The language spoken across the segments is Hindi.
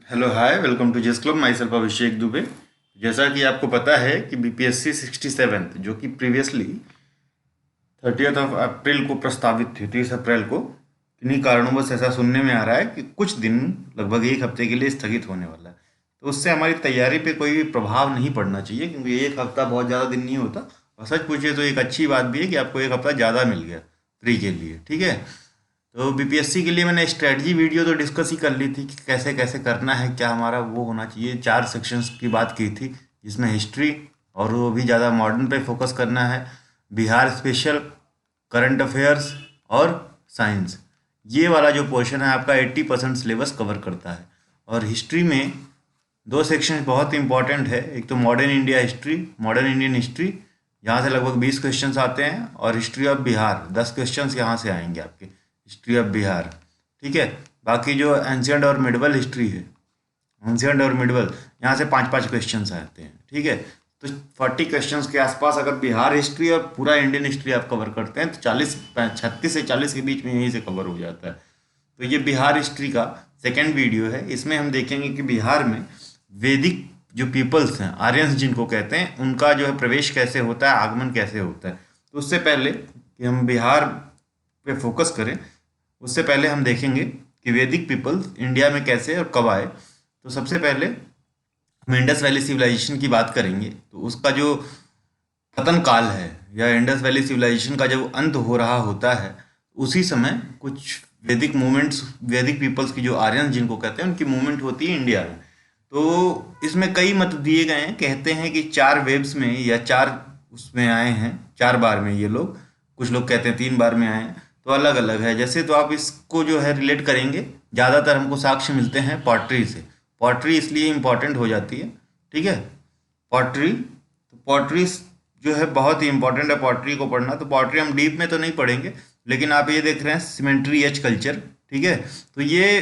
हेलो हाय, वेलकम टू जेस क्लब। माई सेल्फ अभिषेक दुबे। जैसा कि आपको पता है कि बीपीएससी 67 जो कि प्रीवियसली 30 अप्रैल को प्रस्तावित थी, 30 अप्रैल को, किन्हीं कारणों से ऐसा सुनने में आ रहा है कि कुछ दिन, लगभग एक हफ्ते के लिए स्थगित होने वाला है। तो उससे हमारी तैयारी पे कोई भी प्रभाव नहीं पड़ना चाहिए, क्योंकि एक हफ्ता बहुत ज़्यादा दिन नहीं होता। और सच पूछिए तो एक अच्छी बात भी है कि आपको एक हफ्ता ज़्यादा मिल गया फ्री के लिए। ठीक है। तो बीपीएससी के लिए मैंने स्ट्रेटजी वीडियो तो डिस्कस ही कर ली थी कि कैसे कैसे करना है, क्या हमारा वो होना चाहिए। 4 सेक्शंस की बात की थी, जिसमें हिस्ट्री, और वो भी ज़्यादा मॉडर्न पे फोकस करना है, बिहार स्पेशल, करंट अफेयर्स और साइंस। ये वाला जो पोर्शन है आपका 80% सिलेबस कवर करता है। और हिस्ट्री में 2 सेक्शन बहुत इंपॉर्टेंट है। एक तो modern India history, modern Indian history, यहाँ से लगभग 20 क्वेश्चंस आते हैं, और हिस्ट्री ऑफ बिहार 10 क्वेश्चंस यहाँ से आएंगे आपके, हिस्ट्री ऑफ बिहार। ठीक है। बाकी जो एंशियंट और मिडवल हिस्ट्री है, एंशियंट और मिडवल, यहाँ से 5-5 क्वेश्चंस आते हैं। ठीक है। तो 40 क्वेश्चंस के आसपास अगर बिहार हिस्ट्री और पूरा इंडियन हिस्ट्री आप कवर करते हैं तो 36 से 40 के बीच में यहीं से कवर हो जाता है। तो ये बिहार हिस्ट्री का सेकेंड वीडियो है। इसमें हम देखेंगे कि बिहार में वैदिक जो पीपल्स हैं, आर्यंस जिनको कहते हैं, उनका जो है प्रवेश कैसे होता है, आगमन कैसे होता है। तो उससे पहले कि हम बिहार पे फोकस करें, उससे पहले हम देखेंगे कि वैदिक पीपल्स इंडिया में कैसे और कब आए। तो सबसे पहले हम इंडस वैली सिविलाइजेशन की बात करेंगे। तो उसका जो पतन काल है, या इंडस वैली सिविलाइजेशन का जब अंत हो रहा होता है, उसी समय कुछ वैदिक मूवमेंट्स, वैदिक पीपल्स की जो आर्यन जिनको कहते हैं, उनकी मूवमेंट होती है इंडिया में। तो इसमें कई मत दिए गए हैं। कहते हैं कि 4 वेव्स में या 4 उसमें आए हैं, 4 बार में ये लोग। कुछ लोग कहते हैं 3 बार में आए हैं। तो अलग अलग है। जैसे तो आप इसको जो है रिलेट करेंगे, ज़्यादातर हमको साक्ष्य मिलते हैं पॉटरी से। पॉटरी इसलिए इम्पॉर्टेंट हो जाती है। ठीक है। पॉटरी, तो पॉटरी जो है बहुत ही इंपॉर्टेंट है पॉटरी को पढ़ना। तो पॉटरी हम डीप में तो नहीं पढ़ेंगे, लेकिन आप ये देख रहे हैं सीमेंट्री एज कल्चर। ठीक है। तो ये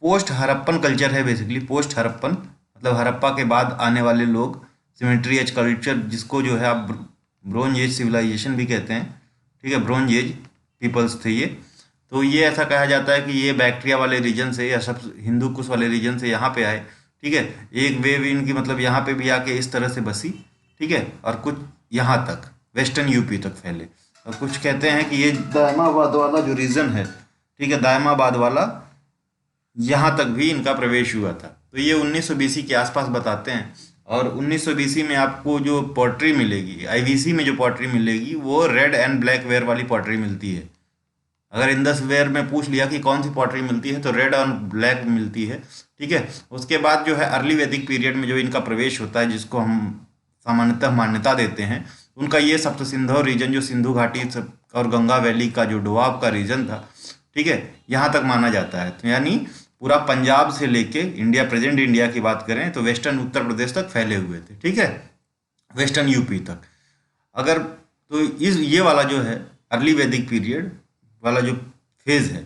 पोस्ट हड़प्पन कल्चर है, बेसिकली पोस्ट हड़प्पन, मतलब हड़प्पा के बाद आने वाले लोग। सीमेंट्री एज कल्चर, जिसको जो है आप ब्रोंज एज सिविलाइजेशन भी कहते हैं। ठीक है। ब्रोंज एज पीपल्स थे ये। तो ये ऐसा कहा जाता है कि ये बैक्टीरिया वाले रीजन से, या सब हिंदू कुश वाले रीजन से यहाँ पे आए। ठीक है। एक वेव इनकी मतलब यहाँ पे भी आके इस तरह से बसी। ठीक है। और कुछ यहाँ तक वेस्टर्न यूपी तक फैले। और कुछ कहते हैं कि ये दायमाबाद वाला जो रीजन है, ठीक है, दायमाबाद वाला, यहाँ तक भी इनका प्रवेश हुआ था। तो ये 1900 बीसी के आसपास बताते हैं। और 1900 बीसी में आपको जो पॉटरी मिलेगी, आईवीसी में जो पॉटरी मिलेगी, वो रेड एंड ब्लैक वेयर वाली पॉटरी मिलती है। अगर इंडस वेयर में पूछ लिया कि कौन सी पॉटरी मिलती है, तो रेड और ब्लैक मिलती है। ठीक है। उसके बाद जो है अर्ली वैदिक पीरियड में जो इनका प्रवेश होता है, जिसको हम सामान्यतः मान्यता देते हैं, उनका ये सप्त सिंधु रीजन, जो सिंधु घाटी और गंगा वैली का जो डोआब का रीजन था, ठीक है, यहाँ तक माना जाता है। तो यानी पूरा पंजाब से लेके इंडिया, प्रेजेंट इंडिया की बात करें तो वेस्टर्न उत्तर प्रदेश तक फैले हुए थे। ठीक है। वेस्टर्न यूपी तक। अगर तो इस ये वाला जो है अर्ली वैदिक पीरियड वाला जो फेज है,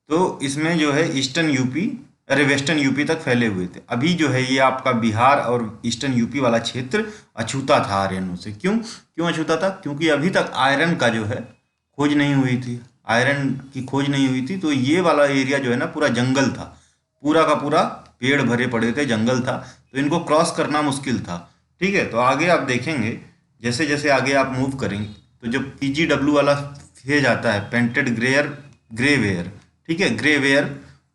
तो इसमें जो है ईस्टर्न यूपी, अरे वेस्टर्न यूपी तक फैले हुए थे। अभी जो है ये आपका बिहार और ईस्टर्न यूपी वाला क्षेत्र अछूता था आर्यनों से। क्यों क्यों अछूता था? क्योंकि अभी तक आयरन का जो है खोज नहीं हुई थी, आयरन की खोज नहीं हुई थी। तो ये वाला एरिया जो है ना, पूरा जंगल था, पूरा का पूरा पेड़ भरे पड़े थे, जंगल था। तो इनको क्रॉस करना मुश्किल था। ठीक है। तो आगे आप देखेंगे, जैसे जैसे आगे आप मूव करेंगे, तो जो पीजीडब्ल्यू वाला फेज आता है, पेंटेड ग्रे वेयर, ठीक है, ग्रे वेयर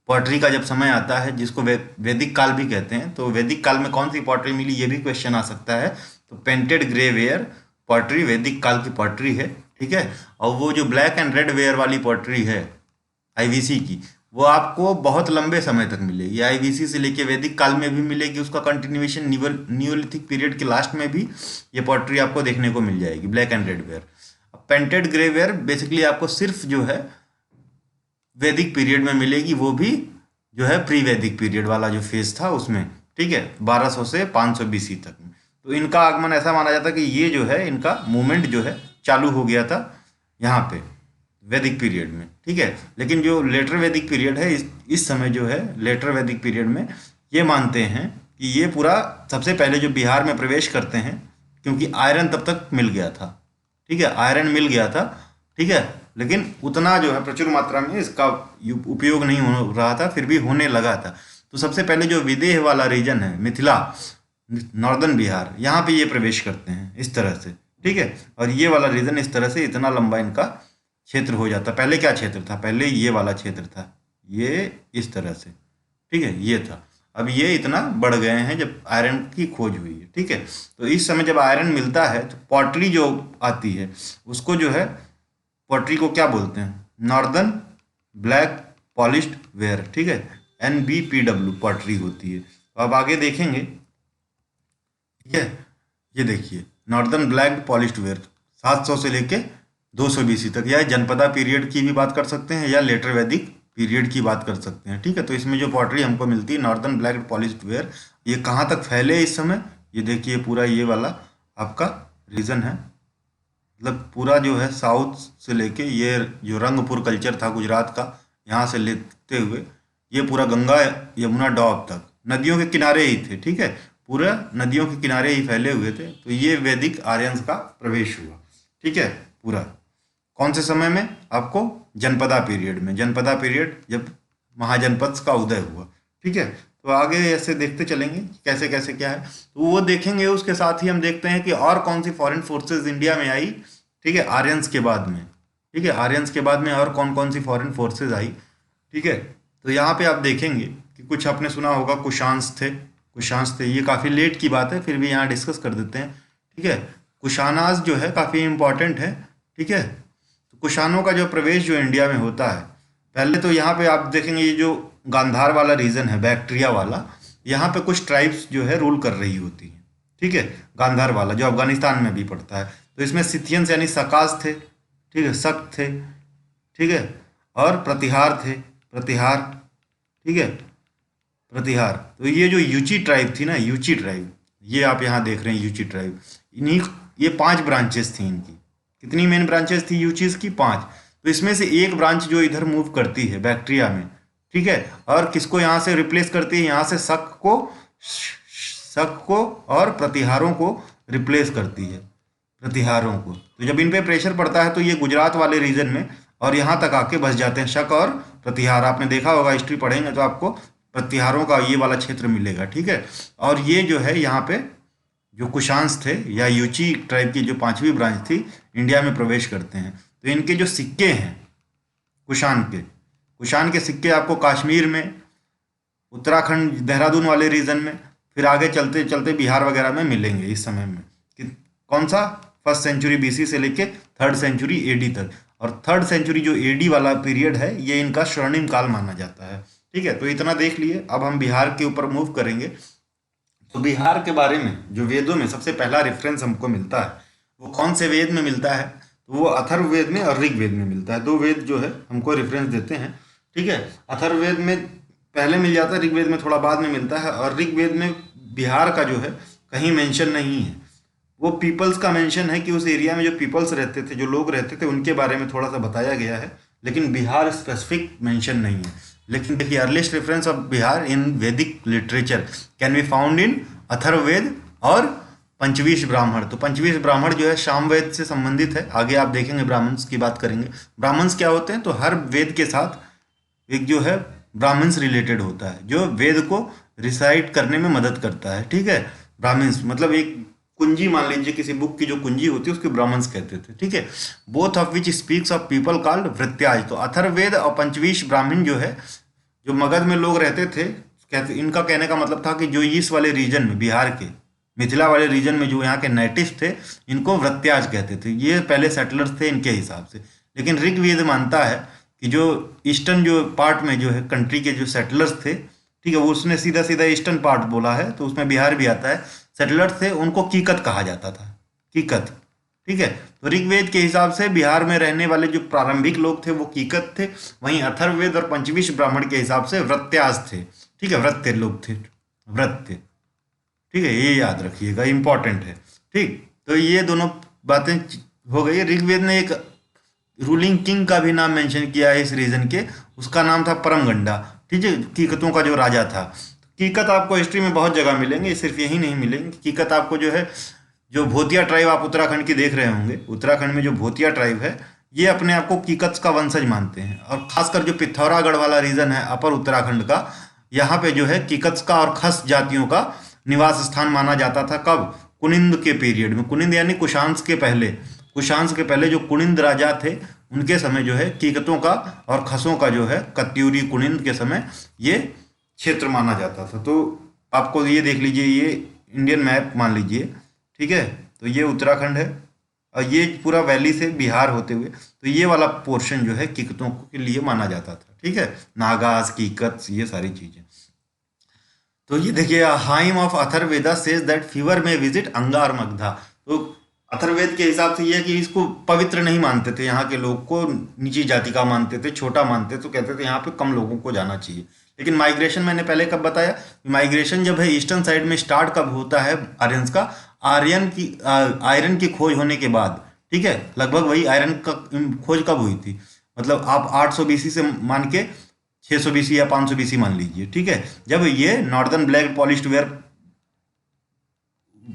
पॉटरी का जब समय आता है, जिसको वैदिक काल भी कहते हैं। तो वैदिक काल में कौन सी पॉटरी मिली, ये भी क्वेश्चन आ सकता है। तो पेंटेड ग्रे वेयर पॉटरी वैदिक काल की पॉटरी है। ठीक है। और वो जो ब्लैक एंड रेड वेयर वाली पॉटरी है आईवीसी की, वो आपको बहुत लंबे समय तक मिलेगी। आईवीसी से लेके वैदिक काल में भी मिलेगी, उसका कंटिन्यूएशन न्यूलिथिक पीरियड के लास्ट में भी ये पॉटरी आपको देखने को मिल जाएगी, black and red ware. Painted grey ware basically आपको सिर्फ जो है वैदिक पीरियड में मिलेगी, वो भी जो है प्री वैदिक पीरियड वाला जो फेज था उसमें। ठीक है। 1200 से 500 बीसी तक में। तो इनका आगमन ऐसा माना जाता है कि ये जो है इनका मूवमेंट जो है चालू हो गया था यहाँ पे वैदिक पीरियड में। ठीक है। लेकिन जो लेटर वैदिक पीरियड है, इस समय जो है लेटर वैदिक पीरियड में, ये मानते हैं कि ये पूरा सबसे पहले जो बिहार में प्रवेश करते हैं, क्योंकि आयरन तब तक मिल गया था। ठीक है। आयरन मिल गया था। ठीक है। लेकिन उतना जो है प्रचुर मात्रा में इसका उपयोग नहीं हो रहा था, फिर भी होने लगा था। तो सबसे पहले जो विदेह वाला रीजन है, मिथिला, नॉर्दर्न बिहार, यहाँ पे ये प्रवेश करते हैं इस तरह से, ठीक है। और ये वाला रीजन इस तरह से इतना लंबा इनका क्षेत्र हो जाता। पहले क्या क्षेत्र था, पहले ये वाला क्षेत्र था, ये इस तरह से, ठीक है, ये था। अब ये इतना बढ़ गए हैं जब आयरन की खोज हुई है, ठीक है। तो इस समय जब आयरन मिलता है तो पॉटरी जो आती है उसको जो है, पॉटरी को क्या बोलते हैं, नॉर्दर्न ब्लैक पॉलिश्ड वेयर, ठीक है, NBPW पॉटरी होती है। तो अब आगे देखेंगे, ठीक है, ये देखिए नॉर्दर्न ब्लैक पॉलिश्ड वेयर 700 से लेके 200 BC तक, या जनपदा पीरियड की भी बात कर सकते हैं या लेटर वैदिक पीरियड की बात कर सकते हैं, ठीक है। तो इसमें जो पॉटरी हमको मिलती है नॉर्दर्न ब्लैक पॉलिश्ड वेयर, ये कहाँ तक फैले इस समय, ये देखिए पूरा ये वाला आपका रीजन है, मतलब पूरा जो है साउथ से लेके ये जो रंगपुर कल्चर था गुजरात का, यहाँ से लेते हुए ये पूरा गंगा यमुना डॉब तक नदियों के किनारे ही थे, ठीक है, पूरा नदियों के किनारे ही फैले हुए थे। तो ये वैदिक आर्यंस का प्रवेश हुआ, ठीक है, पूरा कौन से समय में, आपको जनपदा पीरियड में, जनपदा पीरियड जब महाजनपद का उदय हुआ, ठीक है। तो आगे ऐसे देखते चलेंगे कैसे कैसे क्या है, तो वो देखेंगे। उसके साथ ही हम देखते हैं कि और कौन सी फॉरेन फोर्सेस इंडिया में आई, ठीक है, आर्यंस के बाद में, ठीक है, आर्यंस के बाद में और कौन कौन सी फॉरेन फोर्सेस आई, ठीक है। तो यहाँ पे आप देखेंगे कि कुछ आपने सुना होगा, कुशांस थे, कुशांस थे, ये काफ़ी लेट की बात है, फिर भी यहाँ डिस्कस कर देते हैं, ठीक है। कुशानाज जो है काफ़ी इम्पॉर्टेंट है, ठीक है। तो कुशानों का जो प्रवेश जो इंडिया में होता है, पहले तो यहाँ पे आप देखेंगे ये जो गांधार वाला रीजन है, बैक्ट्रिया वाला, यहाँ पे कुछ ट्राइब्स जो है रूल कर रही होती हैं, ठीक है। गांधार वाला जो अफगानिस्तान में भी पड़ता है, तो इसमें सिथियंस यानी सकास थे, ठीक है, सक थे, ठीक है, और प्रतिहार थे, प्रतिहार, ठीक है, प्रतिहार। तो ये जो यूची ट्राइब थी ना, यूची ट्राइब, ये आप यहाँ देख रहे हैं यूची ट्राइब, इन्हीं ये 5 ब्रांचेस थी इनकी। कितनी मेन ब्रांचेस थी यूचीज की, 5। तो इसमें से एक ब्रांच जो इधर मूव करती है बैक्ट्रिया में, ठीक है, और किसको यहाँ से रिप्लेस करती है, यहाँ से शक को और प्रतिहारों को रिप्लेस करती है, प्रतिहारों को। तो जब इन पे प्रेशर पड़ता है तो ये गुजरात वाले रीजन में और यहाँ तक आके बस जाते हैं, शक और प्रतिहार। आपने देखा होगा, हिस्ट्री पढ़ेंगे तो आपको प्रतिहारों का ये वाला क्षेत्र मिलेगा, ठीक है। और ये जो है यहाँ पे जो कुशांस थे या यूची ट्राइब की जो 5वीं ब्रांच थी, इंडिया में प्रवेश करते हैं। तो इनके जो सिक्के हैं कुशान के सिक्के आपको कश्मीर में, उत्तराखंड देहरादून वाले रीजन में, फिर आगे चलते चलते बिहार वगैरह में मिलेंगे इस समय में। कि कौन सा, 1st सेंचुरी BC से लेके 3rd सेंचुरी AD तक। और 3rd सेंचुरी जो AD वाला पीरियड है, ये इनका स्वर्णिम काल माना जाता है, ठीक है। तो इतना देख लिए। अब हम बिहार के ऊपर मूव करेंगे। तो बिहार के बारे में जो वेदों में सबसे पहला रेफरेंस हमको मिलता है, वो कौन से वेद में मिलता है, तो वो अथर्ववेद में और ऋग्वेद में मिलता है। 2 वेद जो है हमको रेफरेंस देते हैं, ठीक है। अथर्ववेद में पहले मिल जाता है, ऋग्वेद में थोड़ा बाद में मिलता है। और ऋग्वेद में बिहार का जो है कहीं मेंशन नहीं है। वो पीपल्स का मेंशन है कि उस एरिया में जो पीपल्स रहते थे, जो लोग रहते थे, उनके बारे में थोड़ा सा बताया गया है, लेकिन बिहार स्पेसिफिक मेंशन नहीं है। लेकिन देखिए, अर्लीस्ट रेफरेंस ऑफ बिहार इन वैदिक literature can be found in Atharvaveda और पंचवीश ब्राह्मण। तो पंचवीश ब्राह्मण जो है सामवेद से संबंधित है। आगे आप देखेंगे ब्राह्मण्स की बात करेंगे। ब्राह्मण्स क्या होते हैं, तो हर वेद के साथ एक जो है ब्राह्मण्स रिलेटेड होता है, जो वेद को रिसाइट करने में मदद करता है, ठीक है। ब्राह्मण्स मतलब एक कुंजी, मान लीजिए किसी बुक की जो कुंजी होती है उसको ब्राह्मण्स कहते थे, ठीक है। Both of which speaks of people called Vratyas. तो अथर्ववेद और पंचवीश ब्राह्मण जो है, जो मगध में लोग रहते थे, कहते, इनका कहने का मतलब था कि जो इस वाले रीजन में, बिहार के मिथिला वाले रीजन में जो यहाँ के नेटिव थे, इनको वृत्याज कहते थे। ये पहले सेटलर्स थे इनके हिसाब से। लेकिन ऋग्वेद मानता है कि जो ईस्टर्न जो पार्ट में जो है कंट्री के जो सेटलर्स थे, ठीक है, वो उसने सीधा सीधा ईस्टर्न पार्ट बोला है, तो उसमें बिहार भी आता है। सेटलर्स थे, उनको कीकत कहा जाता था, कीकत, ठीक है। तो ऋग्वेद के हिसाब से बिहार में रहने वाले जो प्रारंभिक लोग थे वो कीकत थे। वहीं अथर्ववेद और पंचवीश ब्राह्मण के हिसाब से वृत्याज थे, ठीक है, वृत्य लोग थे, वृत्य, ठीक है, ये याद रखिएगा, इंपॉर्टेंट है, ठीक। तो ये दोनों बातें हो गई। ऋग्वेद ने एक रूलिंग किंग का भी नाम मेंशन किया है इस रीजन के, उसका नाम था परमगंडा, ठीक है, कीकतों का जो राजा था। कीकत आपको हिस्ट्री में बहुत जगह मिलेंगे, सिर्फ यही नहीं मिलेंगे। कीकत आपको जो है, जो भोतिया ट्राइब आप उत्तराखंड की देख रहे होंगे, उत्तराखंड में जो भोतिया ट्राइब है, ये अपने आप को कीकत का वंशज मानते हैं। और खासकर जो पिथौरागढ़ वाला रीजन है अपर उत्तराखंड का, यहाँ पे जो है किकत्स्का और खस जातियों का निवास स्थान माना जाता था। कब? कुनिंद के पीरियड में। कुनिंद यानी कुशांश के पहले, कुशांश के पहले जो कुनिंद राजा थे उनके समय जो है कीकतों का और खसों का जो है कत्यूरी कुनिंद के समय ये क्षेत्र माना जाता था। तो आपको ये देख लीजिए, ये इंडियन मैप मान लीजिए, ठीक है। तो ये उत्तराखंड है और ये पूरा वैली से बिहार होते हुए, तो ये वाला पोर्शन जो है कीकतों के लिए माना जाता था, ठीक है। नागाज, कीकत, ये सारी चीजें। तो ये देखिए, hymn of Atharvaveda says that fever में विजिट अंगार मगधा। तो अथर्ववेद के हिसाब से ये है कि इसको पवित्र नहीं मानते थे, यहाँ के लोग को नीची जाति का मानते थे, छोटा मानते, तो कहते थे यहाँ पे कम लोगों को जाना चाहिए। लेकिन माइग्रेशन मैंने पहले कब बताया, माइग्रेशन जब है ईस्टर्न साइड में स्टार्ट कब होता है आर्यंस का, आयरन की खोज होने के बाद, ठीक है। लगभग वही आयरन का खोज कब हुई थी, मतलब आप 800 बीसी से मान के 600 बीसी या 500 बीसी मान लीजिए, ठीक है। जब ये northern black polished where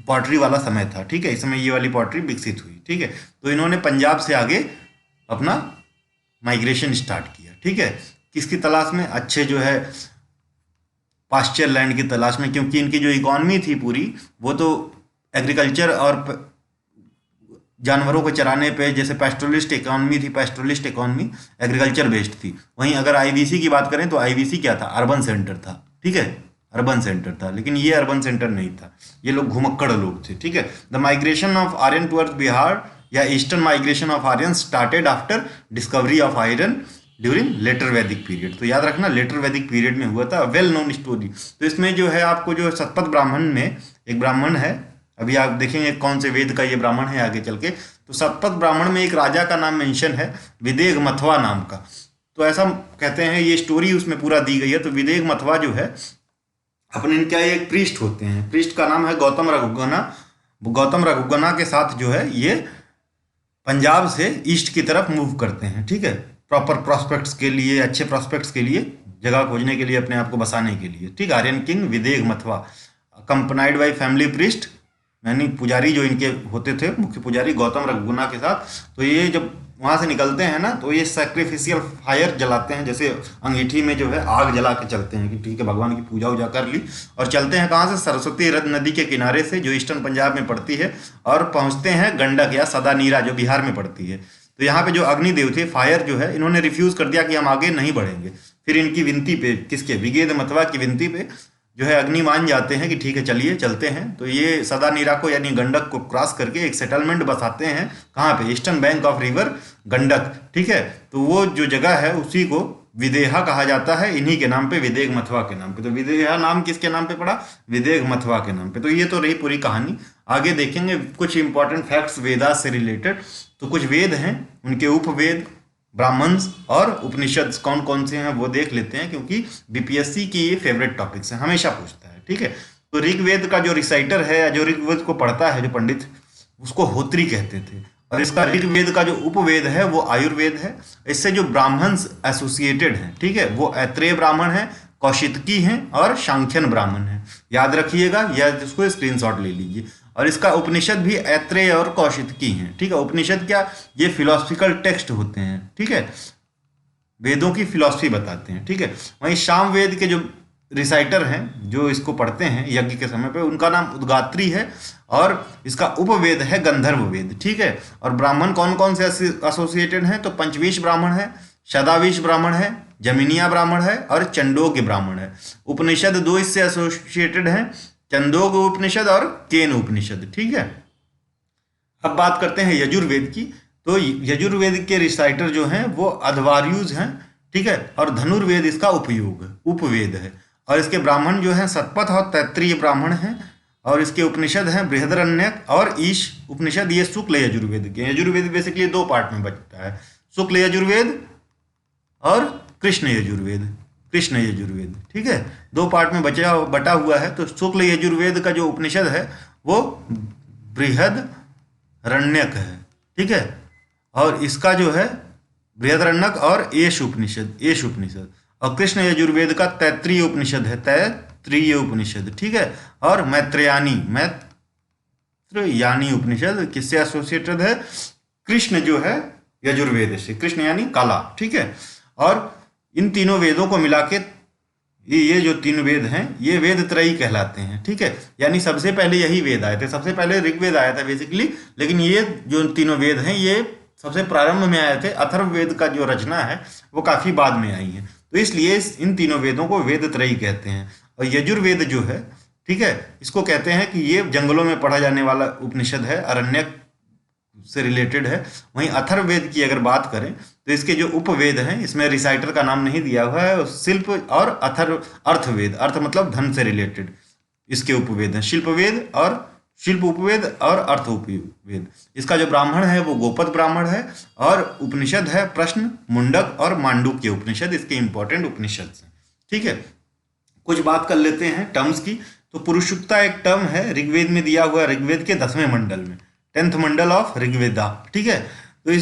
pottery वाला समय था, ठीक है। इस समय ये वाली पॉटरी विकसित हुई, ठीक है। तो इन्होंने पंजाब से आगे अपना माइग्रेशन स्टार्ट किया, ठीक है। किसकी तलाश में? अच्छे जो है पास्चर लैंड की तलाश में, क्योंकि इनकी जो इकॉनमी थी पूरी, वो तो एग्रीकल्चर और जानवरों को चराने पे, जैसे पैस्टोरलिस्ट इकॉनमी थी, पैस्टोरलिस्ट इकॉनमी एग्रीकल्चर बेस्ड थी। वहीं अगर आईवीसी की बात करें तो आईवीसी क्या था? अर्बन सेंटर था, ठीक है, अर्बन सेंटर था। लेकिन ये अर्बन सेंटर नहीं था, ये लोग घुमक्कड़ लोग थे, ठीक है। The migration of Aryan towards Bihar or eastern migration of Aryan started after discovery of iron during later Vedic period. तो याद रखना, लेटर वैदिक पीरियड में हुआ था। Well known story. तो इसमें जो है आपको जो शतपथ ब्राह्मण में एक ब्राह्मण है, अभी आप देखेंगे कौन से वेद का ये ब्राह्मण है आगे चल के। तो शतपथ ब्राह्मण में एक राजा का नाम मेंशन है, विदेह मथवा नाम का। तो ऐसा कहते हैं, ये स्टोरी उसमें पूरा दी गई है। तो विदेह मथवा जो है अपने इनका एक प्रीस्ट होते हैं, प्रीस्ट का नाम है गौतम रघुगना। गौतम रघुगना के साथ जो है ये पंजाब से ईस्ट की तरफ मूव करते हैं, ठीक है, प्रॉपर प्रॉस्पेक्ट्स के लिए, अच्छे प्रॉस्पेक्ट्स के लिए, जगह खोजने के लिए, अपने आप को बसाने के लिए, ठीक। आर्यन किंग विदेह मथवा कंपनाइड बाई फैमिली प्रीस्ट, यानी पुजारी जो इनके होते थे, मुख्य पुजारी गौतम रघुगुना के साथ। तो ये जब वहाँ से निकलते हैं ना, तो ये सैक्रिफिशियल फायर जलाते हैं, जैसे अंगीठी में जो है आग जला के चलते हैं कि ठीक है, भगवान की पूजा उजा कर ली, और चलते हैं कहाँ से? सरस्वती नदी के किनारे से, जो ईस्टर्न पंजाब में पड़ती है, और पहुँचते हैं गंडक या सदा नीरा, जो बिहार में पड़ती है। तो यहाँ पे जो अग्निदेव थे, फायर जो है, इन्होंने रिफ्यूज कर दिया कि हम आगे नहीं बढ़ेंगे। फिर इनकी विनती पे, किसके? विगेद मतवा की विनती पे जो है अग्नि मान जाते हैं कि ठीक है चलिए चलते हैं। तो ये सदा नीरा को यानी गंडक को क्रॉस करके एक सेटलमेंट बसाते हैं, कहाँ पे? Eastern bank of river Gandak, ठीक है। तो वो जो जगह है उसी को विदेहा कहा जाता है, इन्हीं के नाम पे, विदेह मथवा के नाम पे। तो विदेहा नाम किसके नाम पे पड़ा? विदेह मथवा के नाम पे। तो ये तो रही पूरी कहानी। आगे देखेंगे कुछ इंपॉर्टेंट फैक्ट्स वेदा से रिलेटेड। तो कुछ वेद हैं, उनके उपवेद, ब्राह्मण्स और उपनिषद कौन कौन से हैं वो देख लेते हैं, क्योंकि बीपीएससी की ये फेवरेट टॉपिक्स हैं, हमेशा पूछता है, ठीक है। तो ऋग्वेद का जो रिसाइटर है, जो ऋग्वेद को पढ़ता है, जो पंडित, उसको होत्री कहते थे। और इसका ऋग्वेद का जो उपवेद है वो आयुर्वेद है। इससे जो ब्राह्मण्स एसोसिएटेड हैं, ठीक है, वो ऐत्रेय ब्राह्मण है, कौशितकी हैं और सांख्यन ब्राह्मण है। याद रखिएगा, या इसको स्क्रीनशॉट ले लीजिए। और इसका उपनिषद भी ऐत्रेय और कौशितकी हैं, ठीक है। उपनिषद क्या? ये फिलोसफिकल टेक्स्ट होते हैं, ठीक है, वेदों की फिलॉसफी बताते हैं, ठीक है। वहीं सामवेद के जो रिसाइटर हैं, जो इसको पढ़ते हैं यज्ञ के समय पे, उनका नाम उद्गात्री है, और इसका उपवेद है गंधर्व वेद, ठीक है। और ब्राह्मण कौन कौन से एसोसिएटेड हैं? तो पंचवीश ब्राह्मण है, शदावीश ब्राह्मण है, जमीनिया ब्राह्मण है और चंडोग्य ब्राह्मण है। उपनिषद दो इससे एसोसिएटेड हैं, चंदोग उपनिषद और केन उपनिषद, ठीक है। अब बात करते हैं यजुर्वेद की। तो यजुर्वेद के रिसाइटर जो हैं वो अध्वर्युज हैं, ठीक है, और धनुर्वेद इसका उपवेद है। और इसके ब्राह्मण जो हैं शतपथ और तैत्रीय ब्राह्मण हैं। और इसके उपनिषद हैं बृहदारण्यक और ईश उपनिषद, ये शुक्ल यजुर्वेद के। यजुर्वेद बेसिकली दो पार्ट में बचता है, शुक्ल यजुर्वेद और कृष्ण यजुर्वेद, ठीक है, दो पार्ट में बटा हुआ है। तो शुक्ल यजुर्वेद का जो उपनिषद है वो बृहदारण्यक है, ठीक है। और इसका जो है बृहदारण्यक और एश उपनिषद। और कृष्ण यजुर्वेद का तैत्रीय उपनिषद है, तैत्रीय उपनिषद, ठीक है। और मैत्रेयानी उपनिषद किससे एसोसिएटेड है? कृष्ण जो है यजुर्वेद से, कृष्ण यानी काला, ठीक है। और इन तीनों वेदों को मिला के ये जो तीन वेद हैं ये वेद त्रयी कहलाते हैं, ठीक है। यानी सबसे पहले यही वेद आए थे, सबसे पहले ऋग्वेद आया था बेसिकली, लेकिन ये जो तीनों वेद हैं ये सबसे प्रारंभ में आए थे। अथर्ववेद का जो रचना है वो काफी बाद में आई है, तो इसलिए इन तीनों वेदों को वेद त्रयी कहते हैं। और यजुर्वेद जो है, ठीक है, इसको कहते हैं कि ये जंगलों में पढ़ा जाने वाला उपनिषद है, अरण्यक से रिलेटेड है। वहीं अथर्ववेद की अगर बात करें तो इसके जो उपवेद हैं इसमें रिसाइटर का नाम नहीं दिया हुआ है। शिल्प और अर्थवेद, अर्थ मतलब धन से रिलेटेड इसके उपवेद हैं, शिल्पवेद और शिल्प उपवेद और अर्थ उपवेद। इसका जो ब्राह्मण है वो गोपद ब्राह्मण है, और उपनिषद है प्रश्न, मुंडक और मांडुक्य उपनिषद, इसके इंपॉर्टेंट उपनिषद हैं, ठीक है। कुछ बात कर लेते हैं टर्म्स की। तो पुरुषुक्ता एक टर्म है, ऋग्वेद में दिया हुआ, ऋग्वेद के 10वें मंडल में, 10th मंडल ऑफ ऋग्वेदा, ठीक है। तो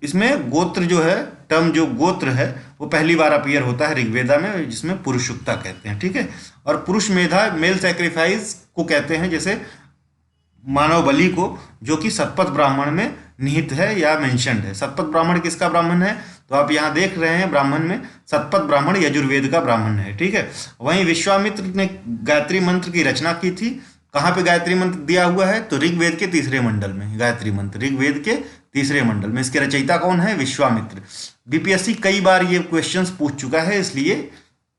इसमें गोत्र जो है, टर्म जो गोत्र है वो पहली बार अपीयर होता है ऋग्वेदा में, जिसमें पुरुषुक्ता कहते हैं, ठीक है। और पुरुष मेधा, मेल सैक्रिफाइस को कहते हैं, जैसे मानव बलि को, जो कि सतपथ ब्राह्मण में निहित है या मेंशन्ड है। सतपथ ब्राह्मण किसका ब्राह्मण है, तो आप यहाँ देख रहे हैं ब्राह्मण में सतपथ ब्राह्मण यजुर्वेद का ब्राह्मण है, ठीक है। वहीं विश्वामित्र ने गायत्री मंत्र की रचना की थी। कहाँ पे गायत्री मंत्र दिया हुआ है, तो ऋग्वेद के 3रे मंडल में गायत्री मंत्र, ऋग्वेद के 3रे मंडल में। इसके रचयिता कौन है, विश्वामित्र। बीपीएससी कई बार ये क्वेश्चंस पूछ चुका है, इसलिए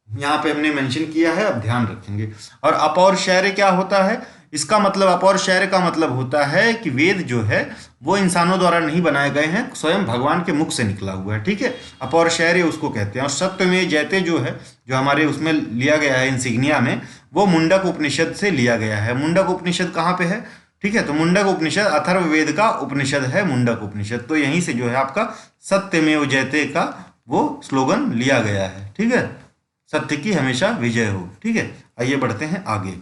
यहाँ पे हमने मेंशन किया है, अब ध्यान रखेंगे। और अपौरुषेय क्या होता है, इसका मतलब, अपौरुषेय का मतलब होता है कि वेद जो है वो इंसानों द्वारा नहीं बनाए गए हैं, स्वयं भगवान के मुख से निकला हुआ है, ठीक है। अपौरुषेय उसको कहते हैं। और सत्यमेव जयते जो है, जो हमारे उसमें लिया गया है इंसिग्निया में, वो मुंडक उपनिषद से लिया गया है। मुंडक उपनिषद कहाँ पे है, ठीक है, तो मुंडक उपनिषद अथर्ववेद का उपनिषद है, मुंडक उपनिषद। तो यहीं से जो है आपका सत्यमेव जयते का वो स्लोगन लिया गया है, ठीक है, सत्य की हमेशा विजय हो, ठीक है। आइए बढ़ते हैं आगे।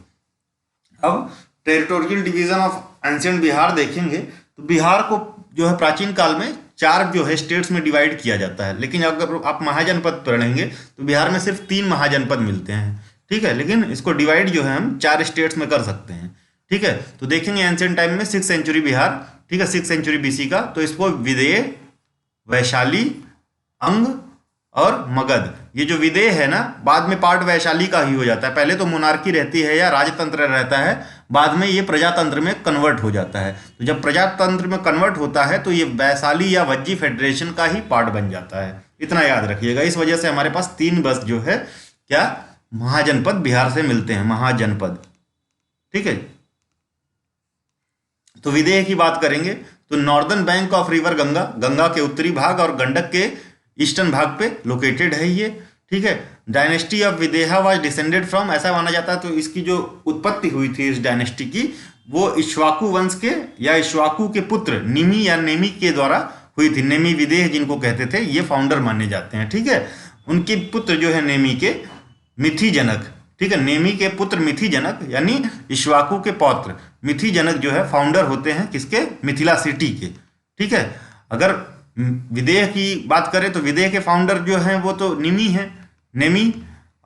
अब territorial division of ancient Bihar देखेंगे, तो बिहार को जो है प्राचीन काल में 4 जो है स्टेट्स में डिवाइड किया जाता है, लेकिन अगर आप महाजनपद पढ़ेंगे तो बिहार में सिर्फ 3 महाजनपद मिलते हैं, ठीक है। लेकिन इसको डिवाइड जो है हम 4 स्टेट्स में कर सकते हैं, ठीक है। तो देखेंगे एंशिएंट टाइम में 6th सेंचुरी बिहार, ठीक है, 6th सेंचुरी बीसी का, तो इसको विदेह, वैशाली, अंग और मगध, ये जो विदेह है ना, बाद में पार्ट वैशाली का ही हो जाता है। पहले तो मोनार्की रहती है या राजतंत्र रहता है, बाद में ये प्रजातंत्र में कन्वर्ट हो जाता है। तो जब प्रजातंत्र में कन्वर्ट होता है तो ये वैशाली या वज्जी फेडरेशन का ही पार्ट बन जाता है, इतना याद रखिएगा। इस वजह से हमारे पास 3 बस जो है क्या महाजनपद बिहार से मिलते हैं, महाजनपद, ठीक है। तो विदेह की बात करेंगे तो northern bank of river Ganga, Ganga के उत्तरी भाग और गंडक के ईस्टर्न भाग पे लोकेटेड है ये, ठीक है। Dynasty of Videha was descended from, ऐसा माना जाता है, तो इसकी जो उत्पत्ति हुई थी इस डायनेस्टी की, वो इक्ष्वाकु वंश के या इक्ष्वाकु के पुत्र निमि या नेमी के द्वारा हुई थी। नेमी विदेह जिनको कहते थे, ये फाउंडर माने जाते हैं, ठीक है। उनके पुत्र जो है नेमी के मिथि जनक, ठीक है, नेमी के पुत्र मिथि जनक यानी इक्ष्वाकु के पौत्र मिथि जनक जो है फाउंडर होते हैं किसके, मिथिला सिटी के, ठीक है। अगर विदेह की बात करें तो विदेह के फाउंडर जो हैं वो तो निमी हैं, नेमी,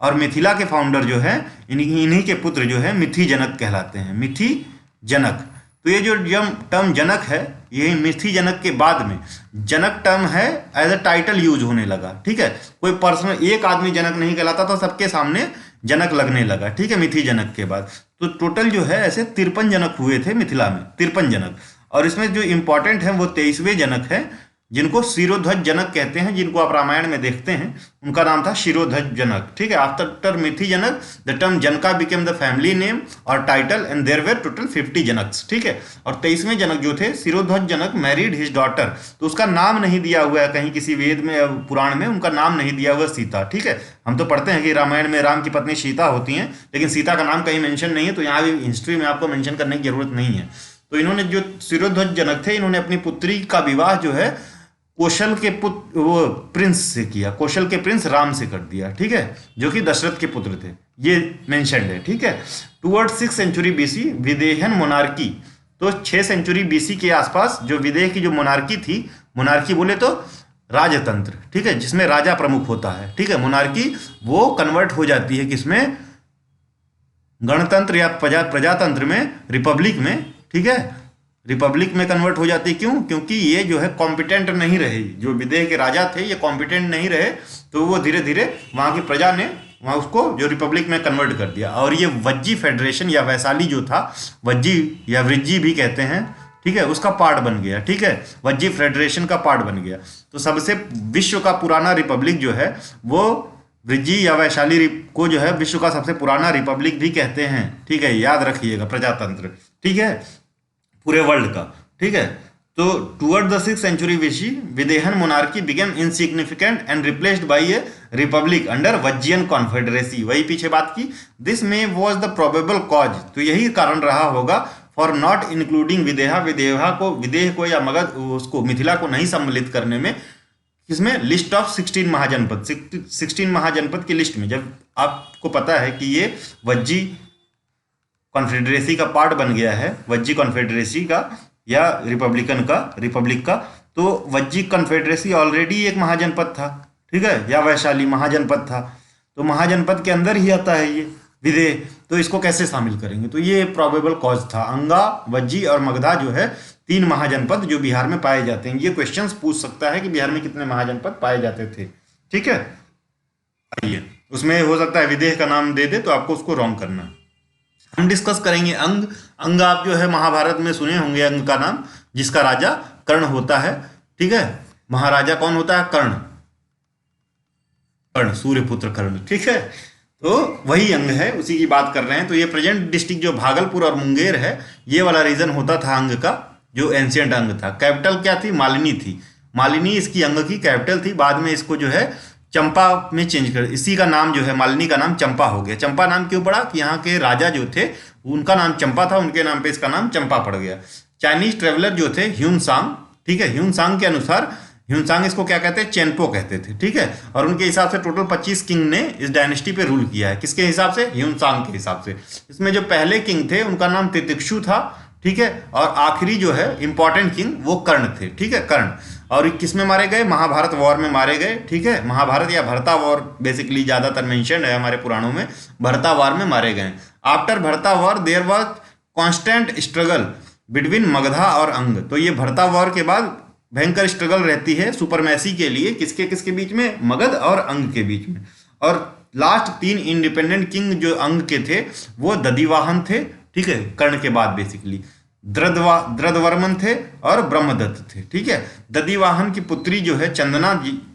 और मिथिला के फाउंडर जो है इन्हीं के पुत्र जो है मिथि जनक कहलाते हैं, मिथि जनक। तो ये जो टर्म जनक है, ये मिथि जनक के बाद में जनक टर्म है एज अ टाइटल यूज होने लगा, ठीक है। कोई पर्सनल एक आदमी जनक नहीं कहलाता था, सबके सामने जनक लगने लगा, ठीक है, मिथि जनक के बाद। तो टोटल जो है ऐसे 53 जनक हुए थे मिथिला में, 53 जनक। और इसमें जो इंपॉर्टेंट है वो 23वें जनक है, जिनको शिरोध्वज जनक कहते हैं, जिनको आप रामायण में देखते हैं, उनका नाम था शिरोध्वज जनक, ठीक है। After Mithi Janak the term Janaka became the family name और title, and there were total 50 Janaks, ठीक है। और 23वें जनक जो थे Shiradhwaja Janak married his daughter, तो उसका नाम नहीं दिया हुआ है कहीं किसी वेद में या पुराण में, उनका नाम नहीं दिया हुआ सीता, ठीक है। हम तो पढ़ते हैं कि रामायण में राम की पत्नी सीता होती हैं, लेकिन सीता का नाम कहीं मेंशन नहीं है, तो यहाँ भी हिस्ट्री में आपको मेंशन करने की जरूरत नहीं है। तो इन्होंने जो शिरोध्वज जनक थे, इन्होंने अपनी पुत्री का विवाह जो है कौशल के पुत्र वो प्रिंस से किया, कौशल के प्रिंस राम से कर दिया, ठीक है, जो कि दशरथ के पुत्र थे, ये मेंशन्ड है, ठीक है। Toward 6th century BC Videhan monarchy, तो 6 सेंचुरी बीसी के आसपास जो विदेह की जो मोनार्की थी, मोनार्की बोले तो राजतंत्र, ठीक है, जिसमें राजा प्रमुख होता है, ठीक है, मोनार्की, वो कन्वर्ट हो जाती है किसमें, गणतंत्र या प्रजातंत्र में, रिपब्लिक में, ठीक है। रिपब्लिक में कन्वर्ट हो जाती। क्यों? क्योंकि ये जो है कॉम्पिटेंट नहीं रहे, जो विदेह के राजा थे ये कॉम्पिटेंट नहीं रहे, तो वो धीरे धीरे वहाँ की प्रजा ने वहाँ उसको जो रिपब्लिक में कन्वर्ट कर दिया। और ये वज्जी फेडरेशन या वैशाली जो था, वज्जी या वृज्जी भी कहते हैं, ठीक है, उसका पार्ट बन गया। ठीक है, वज्जी फेडरेशन का पार्ट बन गया। तो सबसे विश्व का पुराना रिपब्लिक जो है वो वृज्जी या वैशाली को जो है विश्व का सबसे पुराना रिपब्लिक भी कहते हैं। ठीक है, याद रखिएगा, प्रजातंत्र। ठीक है, पूरे वर्ल्ड का। ठीक है, तो toward the 6th century BC Videhan monarchy became insignificant and replaced by a republic under Vajjian confederacy. वही पीछे बात की। दिस में वाज द प्रोबेबल कॉज, तो यही कारण रहा होगा फॉर नॉट इंक्लूडिंग विदेहा, विदेह को या मगध उसको मिथिला को नहीं सम्मिलित करने में, किसमें? लिस्ट ऑफ 16 महाजनपद, 16 महाजनपद की लिस्ट में। जब आपको पता है कि ये वज्जी कॉन्फेडरेसी का पार्ट बन गया है, वज्जी कॉन्फेडरेसी का या रिपब्लिक का, तो वज्जी कॉन्फेडरेसी ऑलरेडी एक महाजनपद था। ठीक है, या वैशाली महाजनपद था, तो महाजनपद के अंदर ही आता है ये विदेह, तो इसको कैसे शामिल करेंगे? तो ये प्रोबेबल कॉज था। अंगा, वज्जी और मगधा जो है 3 महाजनपद जो बिहार में पाए जाते हैं। ये क्वेश्चंस पूछ सकता है कि बिहार में कितने महाजनपद पाए जाते थे। ठीक है, आइए उसमें हो सकता है विदेह का नाम दे दे तो आपको उसको रॉन्ग करना। हम डिस्कस करेंगे अंग आप जो है महाभारत में सुने होंगे अंग का नाम, जिसका राजा कर्ण होता है। ठीक है, महाराजा कौन होता है? कर्ण, सूर्यपुत्र कर्ण। ठीक है, तो वही अंग है, उसी की बात कर रहे हैं। तो ये प्रेजेंट डिस्ट्रिक्ट जो भागलपुर और मुंगेर है, ये वाला रीजन होता था अंग का, जो एंशियंट अंग था। कैपिटल क्या थी? मालिनी थी। मालिनी इसकी अंग की कैपिटल थी। बाद में इसको जो है चंपा में चेंज कर, इसी का नाम जो है मालिनी का नाम चंपा हो गया। चंपा नाम क्यों पड़ा? कि यहाँ के राजा जो थे उनका नाम चंपा था, उनके नाम पे इसका नाम चंपा पड़ गया। चाइनीज ट्रेवलर जो थे ह्यूनसांग, ठीक है, ह्यूनसांग के अनुसार, ह्यूनसांग इसको क्या कहते हैं? चेनपो कहते थे। ठीक है, और उनके हिसाब से टोटल 25 किंग ने इस डायनेस्टी पे रूल किया है। किसके हिसाब से? ह्यूनसांग के हिसाब से। इसमें जो पहले किंग थे उनका नाम तितिक्षु था। ठीक है, और आखिरी जो है इंपॉर्टेंट किंग वो कर्ण थे। ठीक है, कर्ण। और किस में मारे गए? महाभारत वॉर में मारे गए। ठीक है, महाभारत या भरता वॉर बेसिकली ज्यादातर मेंशन है हमारे पुराणों में, भरता वॉर में मारे गए। After Bharata war there was constant struggle between Magadha और अंग। तो ये भरता वॉर के बाद भयंकर स्ट्रगल रहती है सुपरमैसी के लिए, किसके बीच में? मगध और अंग के बीच में। और लास्ट 3 इंडिपेंडेंट किंग जो अंग के थे वो दधिवाहन थे। ठीक है, कर्ण के बाद बेसिकली द्रदवर्मन थे और ब्रह्मदत्त थे। ठीक है, दधिवाहन की पुत्री जो है चंदना,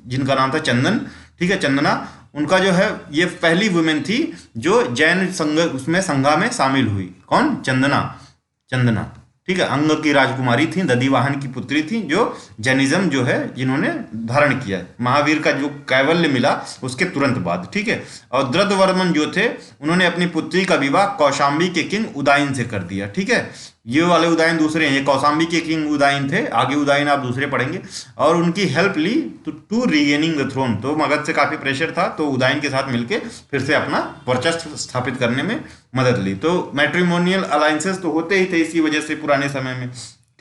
जिनका नाम था चंदन। ठीक है, चंदना उनका जो है ये पहली वुमेन थी जो जैन संघ उसमें संघा में शामिल हुई। कौन? चंदना। ठीक है, अंग की राजकुमारी थी, दधिवाहन की पुत्री थी, जो जैनिज्म जो है जिन्होंने धारण किया, महावीर का जो कैवल्य मिला उसके तुरंत बाद। ठीक है, और द्रदवर्मन जो थे उन्होंने अपनी पुत्री का विवाह कौशाम्बी के किंग उदायन से कर दिया। ठीक है, ये वाले उदायन दूसरे हैं, ये कौशाम्बी के किंग उदायन थे, आगे उदायन आप दूसरे पढ़ेंगे। और उनकी हेल्प ली टू रीगेनिंग द थ्रोन। तो मगध से काफी प्रेशर था, तो उदायन के साथ मिलके फिर से अपना वर्चस्व स्थापित करने में मदद ली। तो मैट्रिमोनियल अलायंसेस तो होते ही थे इसी वजह से पुराने समय में।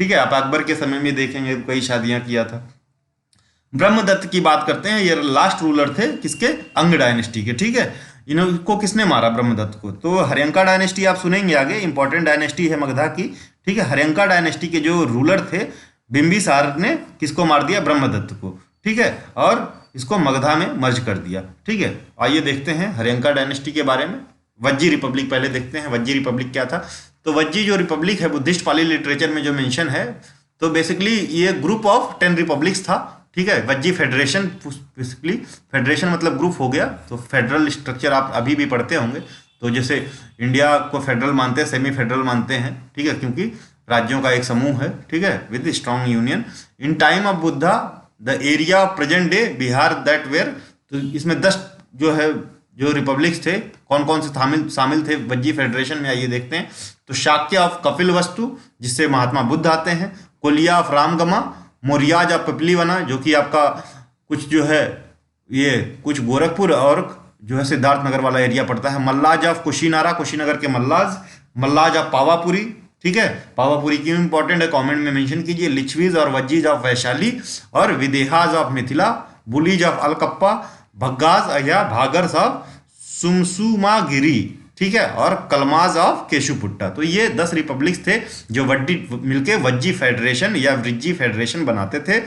ठीक है, आप अकबर के समय में देखेंगे कई शादियां किया था। ब्रह्मदत्त की बात करते हैं, ये लास्ट रूलर थे किसके? अंग डायनेस्टी के। ठीक है, इनको किसने मारा? ब्रह्मदत्त को। तो हर्यंका डायनेस्टी आप सुनेंगे आगे, इंपॉर्टेंट डायनेस्टी है मगधा की। ठीक है, हर्यंका डायनेस्टी के जो रूलर थे बिंबिसार ने किसको मार दिया? ब्रह्मदत्त को। ठीक है, और इसको मगधा में मर्ज कर दिया। ठीक है, आइए देखते हैं हर्यंका डायनेस्टी के बारे में। वज्जी रिपब्लिक पहले देखते हैं, वज्जी रिपब्लिक क्या था। तो वज्जी जो रिपब्लिक है बुद्धिस्ट पाली लिटरेचर में जो मेंशन है, तो बेसिकली ये ग्रुप ऑफ 10 रिपब्लिक्स था। ठीक है, वज्जी फेडरेशन, बेसिकली फेडरेशन मतलब ग्रुप हो गया। तो फेडरल स्ट्रक्चर आप अभी भी पढ़ते होंगे। तो जैसे इंडिया को फेडरल मानते हैं, सेमी फेडरल मानते हैं। ठीक है, क्योंकि राज्यों का एक समूह है। ठीक है, with strong union. In time of Buddha the area present day Bihar that were, तो इसमें 10 जो है जो रिपब्लिक्स थे, कौन कौन से शामिल थे वज्जी फेडरेशन में, आइए देखते हैं। तो शाक्य ऑफ कपिल वस्तु, जिससे महात्मा बुद्ध आते हैं। कोलिया ऑफ रामगमा, मोरियाज ऑफ पिपलीवना, जो कि आपका कुछ जो है ये कुछ गोरखपुर और जो है सिद्धार्थ नगर वाला एरिया पड़ता है। मल्लाज ऑफ कुशीनारा, कुशीनगर के मल्लाज ऑफ पावापुरी। ठीक है, पावापुरी क्यों इंपॉर्टेंट है कमेंट में मेंशन कीजिए। लिच्छवीज और वज्जीज ऑफ वैशाली, और विदेहाज ऑफ मिथिला, बुलीज ऑफ अलकप्पा, भग्गाज या भागर्स ऑफ सुमसुमागिरी। ठीक है, और कलमाज ऑफ केशुपुट्टा। तो ये 10 रिपब्लिक्स थे जो वड्डी मिलके वज्जी फेडरेशन या वृज्जी फेडरेशन बनाते थे,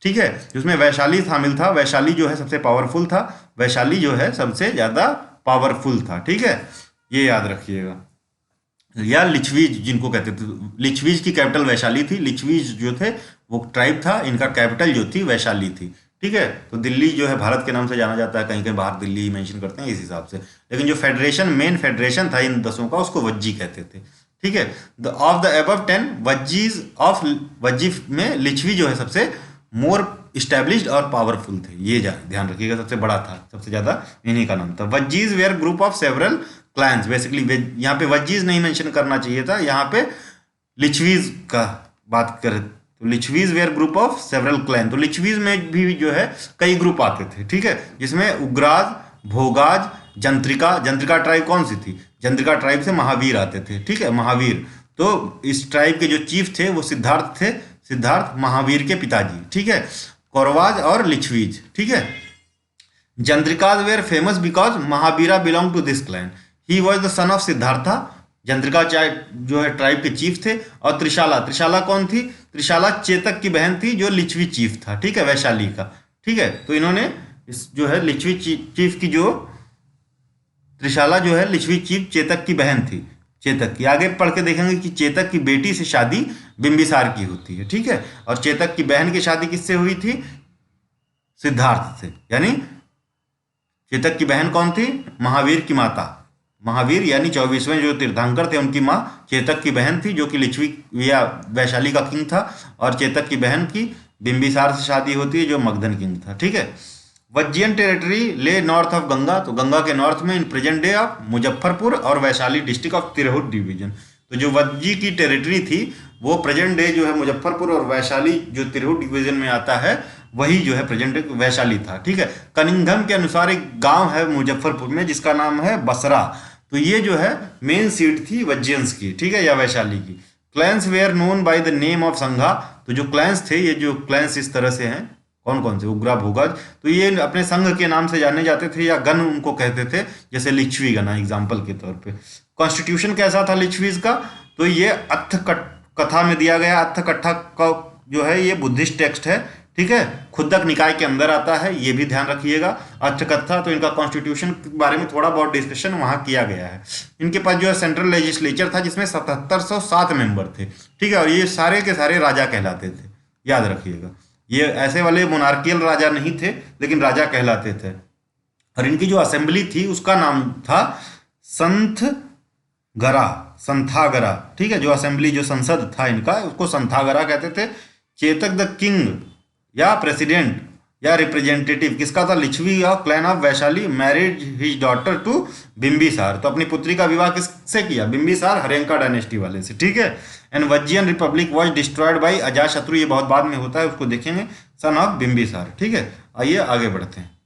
ठीक है, जिसमें वैशाली शामिल था। वैशाली जो है सबसे पावरफुल था, वैशाली जो है सबसे ज्यादा पावरफुल था, ठीक है, ये याद रखिएगा। या लिच्छवीज जिनको कहते थे, लिच्छवीज की कैपिटल वैशाली थी। लिच्छवीज जो थे वो ट्राइब था, इनका कैपिटल जो थी वैशाली थी, ठीक है। तो दिल्ली जो है भारत के नाम से जाना जाता है, कहीं कहीं बाहर दिल्ली मेंशन करते हैं इस हिसाब से, लेकिन जो फेडरेशन मेन फेडरेशन था इन 10 का उसको वज्जी कहते थे, ठीक है। Of the above 10 Vajjis of Vajji में लिच्छवी जो है सबसे मोर स्टैब्लिश्ड और पावरफुल थे, ये ध्यान रखिएगा, सबसे बड़ा था, सबसे ज्यादा इन्हीं का नाम था। Vajjis were group of several clans, basically यहाँ पे वज्जीज नहीं मेंशन करना चाहिए था, यहाँ पे लिच्छवीज का बात करें तो Licchavis were group of several clan. तो लिच्छवीज में भी जो है कई ग्रुप आते थे, ठीक है, जिसमें उग्राज, भोगाज, जंत्रिका। जंत्रिका ट्राइब कौन सी थी? जंत्रिका ट्राइब से महावीर आते थे, ठीक है, महावीर। तो इस ट्राइब के जो चीफ थे वो सिद्धार्थ थे, सिद्धार्थ महावीर के पिताजी, ठीक है। कौरवाज और लिच्छवीज, ठीक है। Jnatrikas were famous because Mahavira belong to this clan, he was the son of Siddhartha. Jnatrika जो है ट्राइब के चीफ थे। और त्रिशाला, त्रिशाला कौन थी? त्रिशाला चेतक की बहन थी जो लिच्छवी चीफ था, ठीक है, वैशाली का, ठीक है। तो इन्होंने इस जो है लिच्छवी चीफ की जो त्रिशाला जो है लिच्छवी चीफ चेतक की बहन थी, चेतक की। आगे पढ़ के देखेंगे कि चेतक की बेटी से शादी बिंबिसार की होती है, ठीक है। और चेतक की बहन की शादी किससे हुई थी? सिद्धार्थ से। यानी चेतक की बहन कौन थी? महावीर की माता, महावीर यानी 24वें जो तीर्थंकर थे उनकी माँ चेतक की बहन थी, जो कि लिच्छवी या वैशाली का किंग था। और चेतक की बहन की बिंबिसार से शादी होती है जो मगधन किंग था, ठीक है। Vajjian territory lay north of Ganga, तो गंगा के नॉर्थ में in present day of Muzaffarpur और Vaishali district of Tirhut division. तो जो वज्जी की टेरिटरी थी वो प्रेजेंट डे जो है मुजफ्फरपुर और वैशाली जो तिरहुत डिवीजन में आता है वही जो है प्रेजेंट डे वैशाली था, ठीक है। कनिंघम के अनुसार एक गांव है मुजफ्फरपुर में जिसका नाम है बसरा। तो ये जो है मेन सीट थी वज्जियंस की, ठीक है, या वैशाली की। Clans were known by the name of Sangha, तो जो क्लैंस थे, ये जो क्लैंस इस तरह से हैं, कौन कौन से? उग्रा, भोगाज, तो ये अपने संघ के नाम से जाने जाते थे या गण उनको कहते थे, जैसे लिच्छवी गण एग्जाम्पल के तौर पे। कॉन्स्टिट्यूशन कैसा था लिच्छवीज का? तो ये अथ कथा में दिया गया। अथ कथा का जो है ये बुद्धिस्ट टेक्स्ट है, ठीक है, खुद्दक निकाय के अंदर आता है, ये भी ध्यान रखिएगा। अथ कथा, तो इनका कॉन्स्टिट्यूशन के बारे में थोड़ा बहुत डिस्कशन वहाँ किया गया है। इनके पास जो है सेंट्रल लेजिस्लेचर था जिसमें 7707 मेंबर थे, ठीक है, और ये सारे के सारे राजा कहलाते थे, याद रखिएगा। ये ऐसे वाले मोनार्कियल राजा नहीं थे लेकिन राजा कहलाते थे। और इनकी जो असेंबली थी उसका नाम था संथगरा, संथागरा, ठीक है। जो असेंबली जो संसद था इनका उसको संथागरा कहते थे। चेतक द किंग या प्रेसिडेंट या रिप्रेजेंटेटिव किसका था? Licchavi of clan of Vaishali married his daughter to Bimbisara, तो अपनी पुत्री का विवाह किससे किया? बिंबिसार हरेंका डायनेस्टी वाले से, ठीक है। And Vajjian republic was destroyed by Ajatashatru, ये बहुत बाद में होता है, उसको देखेंगे, सन ऑफ बिंबिसार, ठीक है। आइए आगे बढ़ते हैं।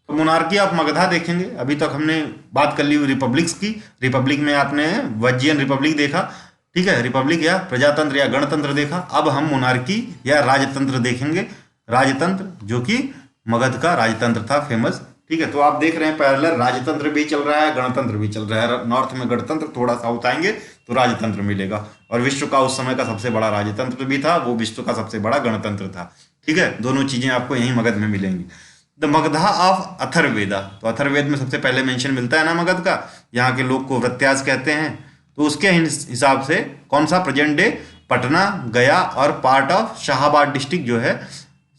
तो मोनार्की ऑफ मगधा देखेंगे। अभी तक हमने बात कर ली रिपब्लिक्स की। रिपब्लिक में आपने वज्जियन रिपब्लिक देखा, ठीक है, रिपब्लिक या प्रजातंत्र या गणतंत्र देखा। अब हम मोनार्की या राजतंत्र देखेंगे। राजतंत्र जो कि मगध का राजतंत्र था फेमस, ठीक है। तो आप देख रहे हैं पैरेलल राजतंत्र भी चल रहा है, गणतंत्र भी चल रहा है। नॉर्थ में गणतंत्र, थोड़ा साउथ आएंगे तो राजतंत्र मिलेगा। और विश्व का उस समय का सबसे बड़ा राजतंत्र भी था, वो विश्व का सबसे बड़ा गणतंत्र था, ठीक है। दोनों चीजें आपको यहीं मगध में मिलेंगी। द मगधा ऑफ अथर्ववेदा, तो अथर्ववेद में सबसे पहले मेंशन मिलता है ना मगध का। यहाँ के लोग को वृत्यास कहते हैं। तो उसके हिसाब से कौन सा? प्रेजेंट डे पटना, गया और पार्ट ऑफ शाहाबाद डिस्ट्रिक्ट जो है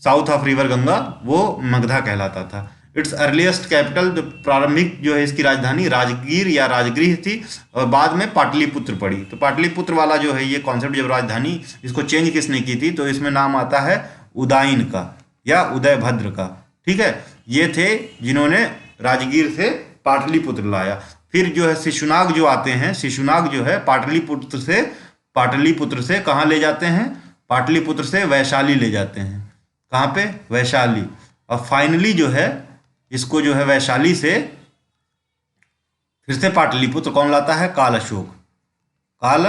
साउथ ऑफ रिवर गंगा, वो मगधा कहलाता था। इट्स अर्लीस्ट कैपिटल, जो प्रारंभिक जो है इसकी राजधानी राजगीर या राजगृह थी, और बाद में पाटलिपुत्र पड़ी। तो पाटलिपुत्र वाला जो है ये कॉन्सेप्ट, जब राजधानी इसको चेंज किसने की थी, तो इसमें नाम आता है उदाइन का या उदयभद्र का, ठीक है। ये थे जिन्होंने राजगीर से पाटलिपुत्र लाया। फिर जो है शिशुनाग जो आते हैं, शिशुनाग जो है पाटलिपुत्र से कहाँ ले जाते हैं? पाटलिपुत्र से वैशाली ले जाते हैं। कहाँ पे? वैशाली। और फाइनली जो है इसको जो है वैशाली से फिर से पाटलिपुत्र कौन लाता है? काल अशोक। काल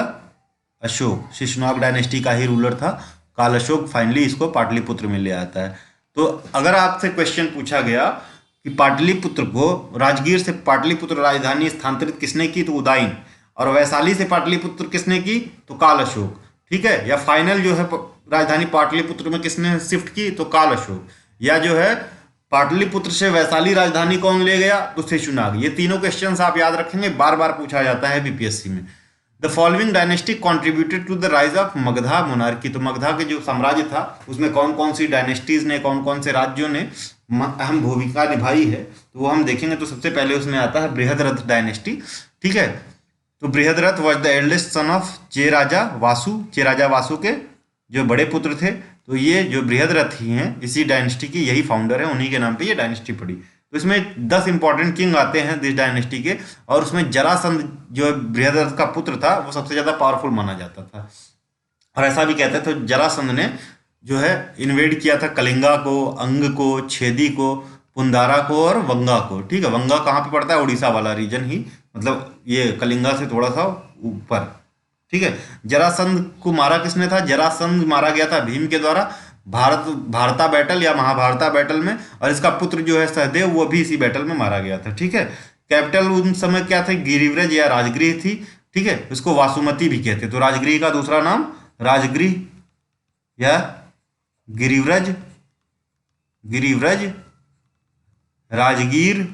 अशोक शिशुनाग डायनेस्टी का ही रूलर था। काल अशोक फाइनली इसको पाटलिपुत्र में ले आता है। तो अगर आपसे क्वेश्चन पूछा गया कि पाटलिपुत्र को राजगीर से पाटलिपुत्र राजधानी स्थानांतरित किसने की, तो उदयन। और वैशाली से पाटलिपुत्र किसने की, तो काल अशोक। ठीक है, या फाइनल जो है राजधानी पाटलिपुत्र में किसने शिफ्ट की, तो काल अशोक। या जो है पाटलिपुत्र से वैशाली राजधानी कौन ले गया, तो शिशुनाग। ये तीनों क्वेश्चंस आप याद रखेंगे, बार बार पूछा जाता है बीपीएससी में। The following dynasty contributed to the rise of Magadha monarchy. तो मगधा के जो साम्राज्य था उसमें कौन कौन सी डायनेस्टीज ने, कौन कौन से राज्यों ने अहम भूमिका निभाई है, तो वो हम देखेंगे। तो सबसे पहले उसमें आता है बृहद्रथ डायनेस्टी। ठीक है, तो Brihadratha was the eldest son of Cheraja Vasu. Cheraja Vasu के जो बड़े पुत्र थे। तो ये जो बृहद्रथ ही हैं इसी डायनेस्टी की यही फाउंडर है, उन्हीं के नाम पे ये डायनेस्टी पड़ी। तो इसमें 10 इंपॉर्टेंट किंग आते हैं दिस डायनेस्टी के, और उसमें जरासंध जो बृहद्रथ का पुत्र था वो सबसे ज़्यादा पावरफुल माना जाता था। और ऐसा भी कहते थे तो जरासंध ने जो है इन्वेड किया था कलिंगा को, अंग को, छेदी को, पुंदारा को और वंगा को। ठीक है, वंगा कहाँ पे पड़ता है, उड़ीसा वाला रीजन ही, मतलब ये कलिंगा से थोड़ा सा ऊपर। ठीक है, जरासंध को मारा किसने था, जरासंध मारा गया था भीम के द्वारा भारता बैटल या महाभारता बैटल में। और इसका पुत्र जो है सहदेव वो भी इसी बैटल में मारा गया था। ठीक है, कैपिटल उन समय क्या था, गिरिव्रज या राजगृह थी। ठीक है, इसको वासुमती भी कहते, तो राजगृह का दूसरा नाम राजगृह या गिरिव्रज, गिरिव्रज, राजगीर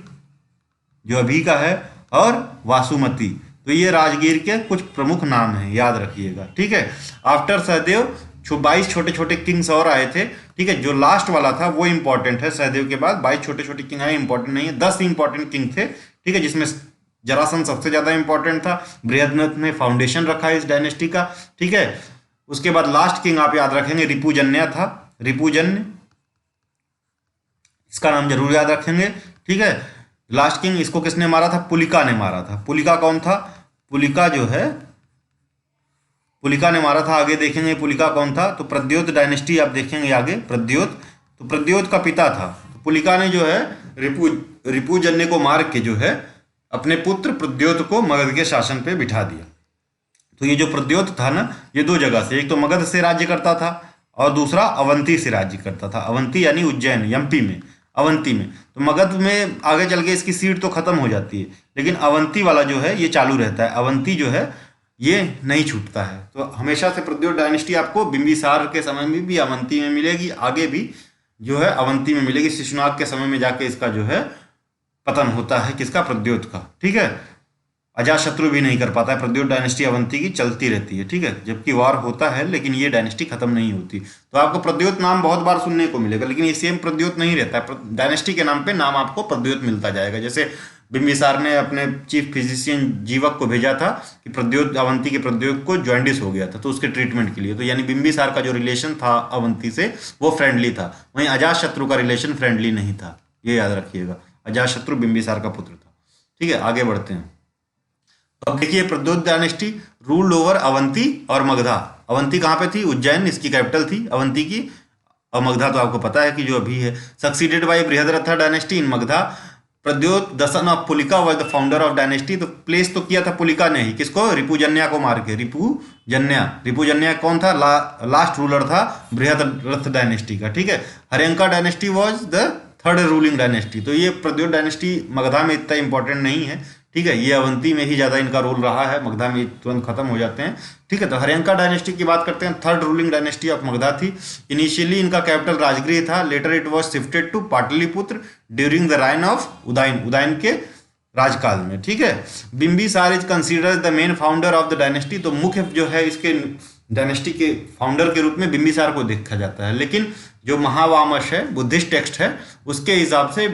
जो अभी का है, और वासुमती। तो ये राजगीर के कुछ प्रमुख नाम हैं, याद रखिएगा। ठीक है, आफ्टर सहदेव 22 छोटे छोटे किंग्स और आए थे। ठीक है, जो लास्ट वाला था वो इंपॉर्टेंट है, सहदेव के बाद 22 छोटे छोटे किंग आए, इंपॉर्टेंट नहीं है। 10 इंपॉर्टेंट किंग थे। ठीक है, जिसमें जरासंध सबसे ज्यादा इंपॉर्टेंट था। बृहद्रथ ने फाउंडेशन रखा इस डायनेस्टी का। ठीक है, उसके बाद लास्ट किंग आप याद रखेंगे रिपुजन्य था, रिपुजन्य, इसका नाम जरूर याद रखेंगे। ठीक है, लास्ट किंग इसको किसने मारा था, पुलिका ने मारा था। पुलिका कौन था, पुलिका जो है पुलिका ने मारा था। आगे देखेंगे पुलिका कौन था, तो प्रद्योत डायनेस्टी आप देखेंगे आगे, प्रद्योत। तो प्रद्योत का पिता था। तो पुलिका ने जो है रिपुजन्य को मार के जो है अपने पुत्र प्रद्योत को मगध के शासन पे बिठा दिया। तो ये जो प्रद्योत था ना, ये 2 जगह से, एक तो मगध से राज्य करता था और दूसरा अवंती से राज्य करता था। अवंती यानी उज्जैन, एमपी में, अवंती में। तो मगध में आगे चल के इसकी सीट तो खत्म हो जाती है, लेकिन अवंती वाला जो है ये चालू रहता है। अवंती जो है ये नहीं छूटता है। तो हमेशा से प्रद्योत डायनेस्टी आपको बिंबिसार के समय में भी अवंती में मिलेगी, आगे भी जो है अवंती में मिलेगी। शिशुनाग के समय में जाके इसका जो है पतन होता है, किसका, प्रद्योत का। ठीक है, अजातशत्रु भी नहीं कर पाता है। प्रद्योत डायनेस्टी अवंती की चलती रहती है। ठीक है, जबकि वार होता है लेकिन ये डायनेस्टी खत्म नहीं होती। तो आपको प्रद्योत नाम बहुत बार सुनने को मिलेगा, लेकिन ये सेम प्रद्योत नहीं रहता है। डायनेस्टी के नाम पे नाम आपको प्रद्योत मिलता जाएगा। जैसे बिंबिसार ने अपने चीफ फिजिशियन जीवक को भेजा था कि प्रद्योत, अवंती के प्रद्योत को जॉन्डिस हो गया था, तो उसके ट्रीटमेंट के लिए। तो यानी बिंबिसार का जो रिलेशन था अवंती से वो फ्रेंडली था, वहीं अजातशत्रु का रिलेशन फ्रेंडली नहीं था, ये याद रखिएगा। अजातशत्रु बिंबिसार का पुत्र था। ठीक है, आगे बढ़ते हैं। तो अब देखिए Pradyot dynasty ruled over Avanti और मगधा। अवंती कहाँ पे थी, उज्जैन इसकी कैपिटल थी अवंती की, और मगधा तो आपको पता है कि जो अभी है। Succeeded by Brihadratha dynasty in Magadha. Pradyota the son of Pulika was the founder of dynasty. तो प्लेस तो किया था पुलिका ने ही, किसको, रिपुजन्या को मार के। रिपुजन्या कौन था, लास्ट रूलर था बृहद्रथ डायनेस्टी का। ठीक है, Haryanka dynasty was the 3rd ruling dynasty. तो ये प्रद्योत डायनेस्टी मगधा में इतना इंपॉर्टेंट नहीं है। ठीक है, ये अवंती में ही ज़्यादा इनका रोल रहा है, मगधा में तुरंत खत्म हो जाते हैं। ठीक है, तो हर्यंका डायनेस्टी की बात करते हैं। 3rd ruling dynasty of Magadha थी। इनिशियली इनका कैपिटल राजगृह था, later it was shifted to Pataliputra during the reign of Udayan, Udayan के राजकाल में। ठीक है, Bimbisara is considered the main founder of the dynasty. तो मुख्य जो है इसके डायनेस्टी के फाउंडर के रूप में बिंबिसार को देखा जाता है, लेकिन जो महावामश है, बुद्धिस्ट टेक्स्ट है, उसके हिसाब से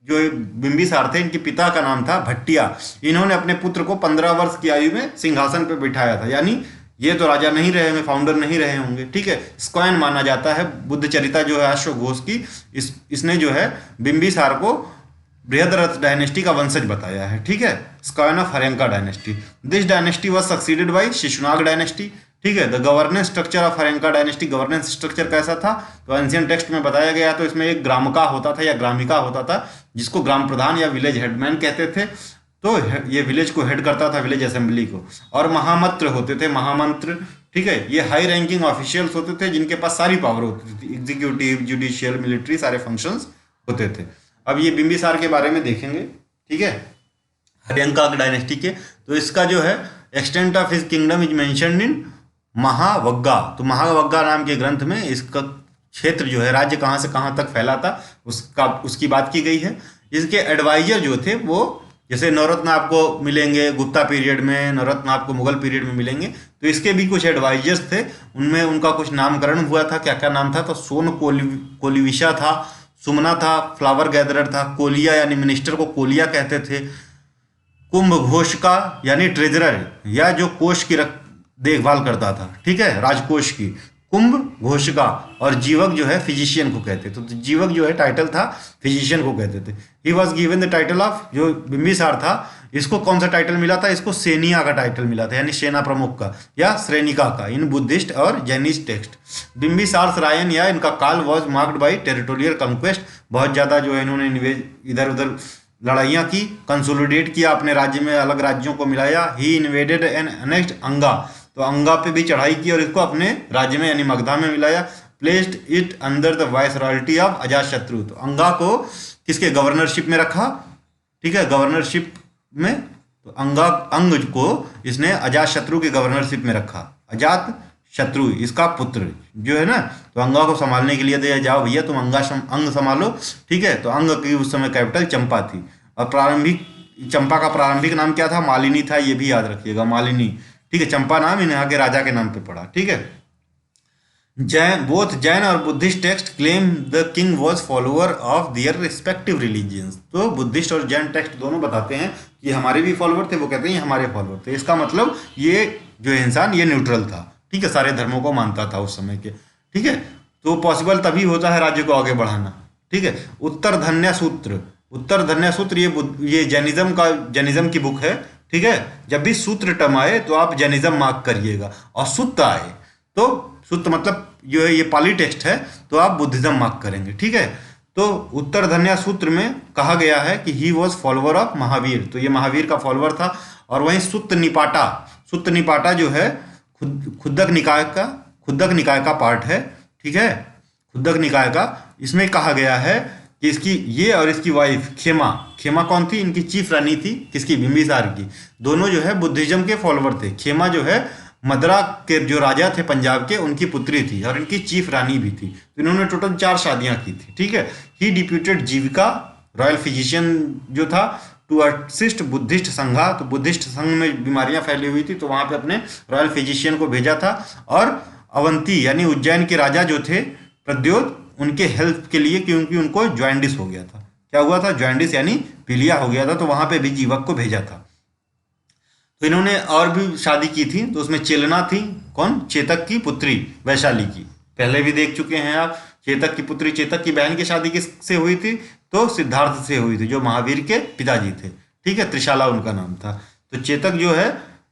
जो बिंबिसार थे इनके पिता का नाम था भट्टिया। इन्होंने अपने पुत्र को 15 वर्ष की आयु में सिंहासन पर बिठाया था, यानी ये तो राजा नहीं रहे होंगे, फाउंडर नहीं रहे होंगे। ठीक है, स्क्वाइन माना जाता है। बुद्ध चरिता जो है अश्वघोष की, इसने जो है बिंबिसार को बृहद्रथ डायनेस्टी का वंशज बताया है। ठीक है, scion of Haryanka dynasty. This dynasty was succeeded by Shishunaga dynasty. ठीक है, the governance structure of Haryanka dynasty. Governance structure कैसा था, तो एंशियंट टेक्स्ट में बताया गया। तो इसमें एक ग्रामका होता था या ग्रामिका होता था, जिसको ग्राम प्रधान या विलेज हेडमैन कहते थे। तो ये विलेज को हेड करता था, विलेज असेंबली को। और महामंत्र होते थे, महामंत्र। ठीक है, ये हाई रैंकिंग ऑफिशियल्स होते थे जिनके पास सारी पावर होती थी, एग्जीक्यूटिव, जुडिशियल, मिलिट्री, सारे फंक्शंस होते थे। अब ये बिंबिसार के बारे में देखेंगे, ठीक है, हर्यंका डायनेस्टी के। तो इसका जो है extent of his kingdom is mentioned in Mahavagga. तो महावग्गा नाम के ग्रंथ में इसका क्षेत्र जो है, राज्य कहाँ से कहाँ तक फैला था उसकी बात की गई है। इसके एडवाइजर जो थे वो, जैसे नवरत्न आपको मिलेंगे गुप्ता पीरियड में, नवरत्न आपको मुगल पीरियड में मिलेंगे, तो इसके भी कुछ एडवाइजर्स थे, उनमें उनका कुछ नामकरण हुआ था। क्या क्या नाम था? तो सोन कोलिविशा था, सुमना था, फ्लावर गैदरर था, कोलिया यानी मिनिस्टर को कोलिया कहते थे, कुंभ घोष का यानी ट्रेजरर या जो कोष की देखभाल करता था, ठीक है, राजकोष की, कुंभ घोषका, और जीवक जो है फिजिशियन को कहते थे। तो जीवक जो है टाइटल था, फिजिशियन को कहते थे। He was given the title of, जो बिंबिसार था इसको कौन सा टाइटल मिला था? इसको सेनिया का टाइटल मिला था, यानी सेना प्रमुख का या श्रेणिका का, इन बुद्धिस्ट और जैनिस्ट टेक्स्ट। बिंबिसार रायन या इनका काल was marked by territorial conquest. बहुत ज़्यादा जो है इन्होंने निवेश इधर उधर लड़ाइयाँ की, कंसोलिडेट किया, अपने राज्य में अलग राज्यों को मिलाया। ही इन्वेडेड एन अनेक्स्ड अंगा, तो अंगा पे भी चढ़ाई की और इसको अपने राज्य में यानी मगधा में मिलाया। Placed it under the viceroyalty of Ajatashatru, तो अंगा को किसके गवर्नरशिप में रखा, ठीक है, गवर्नरशिप में। तो अंग को इसने अजातशत्रु के गवर्नरशिप में रखा। अजात शत्रु इसका पुत्र जो है ना, तो अंगा को संभालने के लिए दिया, जाओ भैया तुम अंग संभालो, ठीक है। तो अंग की उस समय कैपिटल चंपा थी, और प्रारंभिक चंपा का प्रारंभिक नाम क्या था? मालिनी था, ये भी याद रखिएगा, मालिनी, ठीक है। चंपा नाम इन यहाँ के राजा के नाम पे पड़ा, ठीक है। जैन और Buddhist text claim the king was follower of their respective religions. तो बुद्धिस्ट और जैन टेक्स्ट दोनों बताते हैं कि हमारे भी फॉलोअर थे, वो कहते हैं ये हमारे फॉलोअर थे। इसका मतलब ये जो इंसान ये न्यूट्रल था, ठीक है, सारे धर्मों को मानता था उस समय के, ठीक है। तो पॉसिबल तभी होता है राज्य को आगे बढ़ाना, ठीक है। उत्तर धन्य सूत्र ये जैनिज्म की बुक है, ठीक है। जब भी सूत्र टर्म आए तो आप जैनिज्म मार्क करिएगा, और सुत्त आए तो सुत्त मतलब जो है ये पाली टेक्स्ट है, तो आप बुद्धिज्म मार्क करेंगे, ठीक है। तो उत्तर धन्या सूत्र में कहा गया है कि he was follower of Mahavir, तो ये महावीर का फॉलोअर था। और वहीं सुत्त निपाटा जो है खुद्दक निकाय का पार्ट है, ठीक है, खुद्दक निकाय का। इसमें कहा गया है कि इसकी ये और इसकी वाइफ खेमा कौन थी? इनकी चीफ रानी थी, किसकी? बिंबिसार की। दोनों जो है बुद्धिज्म के फॉलोअर थे। खेमा जो है मदरा के जो राजा थे पंजाब के, उनकी पुत्री थी, और इनकी चीफ रानी भी थी। तो इन्होंने टोटल 4 शादियां की थी, ठीक है। ही डिप्यूटेड जीविका रॉयल फिजिशियन जो था टू असिस्ट बुद्धिस्ट संघा, तो बुद्धिस्ट संघ में बीमारियां फैली हुई थी, तो वहां पे अपने रॉयल फिजिशियन को भेजा था। और अवंती यानी उज्जैन के राजा जो थे प्रद्योत, उनके हेल्प के लिए, क्योंकि उनको ज्वाइंडिस हो गया था। क्या हुआ था? ज्वाइंडिस यानी पीलिया हो गया था, तो वहां पे भी जीवक को भेजा था। तो इन्होंने और भी शादी की थी, तो उसमें चेलना थी, कौन? चेतक की पुत्री वैशाली की, पहले भी देख चुके हैं आप। चेतक की पुत्री, चेतक की बहन की शादी किससे हुई थी? तो सिद्धार्थ से हुई थी, जो महावीर के पिताजी थे, ठीक है, त्रिशाला उनका नाम था। तो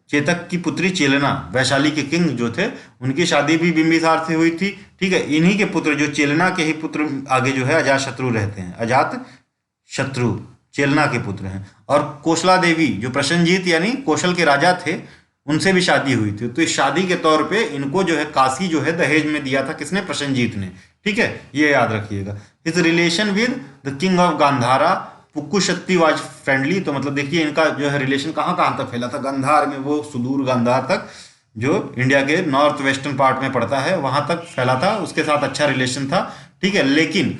चेतक की पुत्री चेलना, वैशाली के किंग जो थे, उनकी शादी भी बिंबिसार से हुई थी, ठीक है। इन्हीं के पुत्र, जो चेलना के ही पुत्र आगे जो है अजातशत्रु रहते हैं, अजातशत्रु चेलना के पुत्र हैं। और कोशला देवी जो प्रसन्नजीत यानी कौशल के राजा थे, उनसे भी शादी हुई थी। तो इस शादी के तौर पे इनको जो है काशी जो है दहेज में दिया था, किसने? प्रसन्नजीत ने, ठीक है, ये याद रखिएगा। His relation with the king of Gandhara Pukkusati was friendly, तो मतलब देखिए इनका जो है रिलेशन कहाँ कहाँ तक फैला था। गांधार में, वो सुदूर गांधार तक, जो इंडिया के नॉर्थ वेस्टर्न पार्ट में पड़ता है, वहां तक फैला था, उसके साथ अच्छा रिलेशन था, ठीक है। लेकिन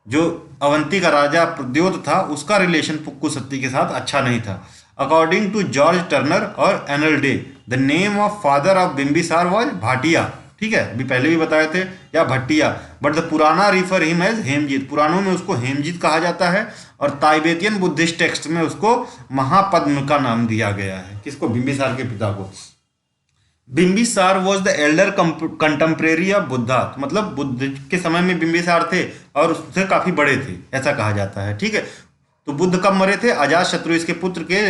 जो अवंती का राजा प्रद्योत था, उसका रिलेशन पुक्कुसत्ती के साथ अच्छा नहीं था। अकॉर्डिंग टू जॉर्ज टर्नर और anal day, the name of father of Bimbisara was Bhatia, ठीक है, अभी पहले भी बताए थे, या भट्टिया, बट द पुराना रिफर हिम एज हेमजीत, पुराणों में उसको हेमजीत कहा जाता है, और ताइबेतियन बुद्धिस्ट टेक्स्ट में उसको महापद्म का नाम दिया गया है। किसको? बिंबिसार के पिता को। Bimbisara was the Elder contemporary of Buddha, तो मतलब बुद्ध के समय में बिंबिसार थे और उससे काफी बड़े थे, ऐसा कहा जाता है, ठीक है। तो बुद्ध कब मरे थे? अजातशत्रु इसके पुत्र के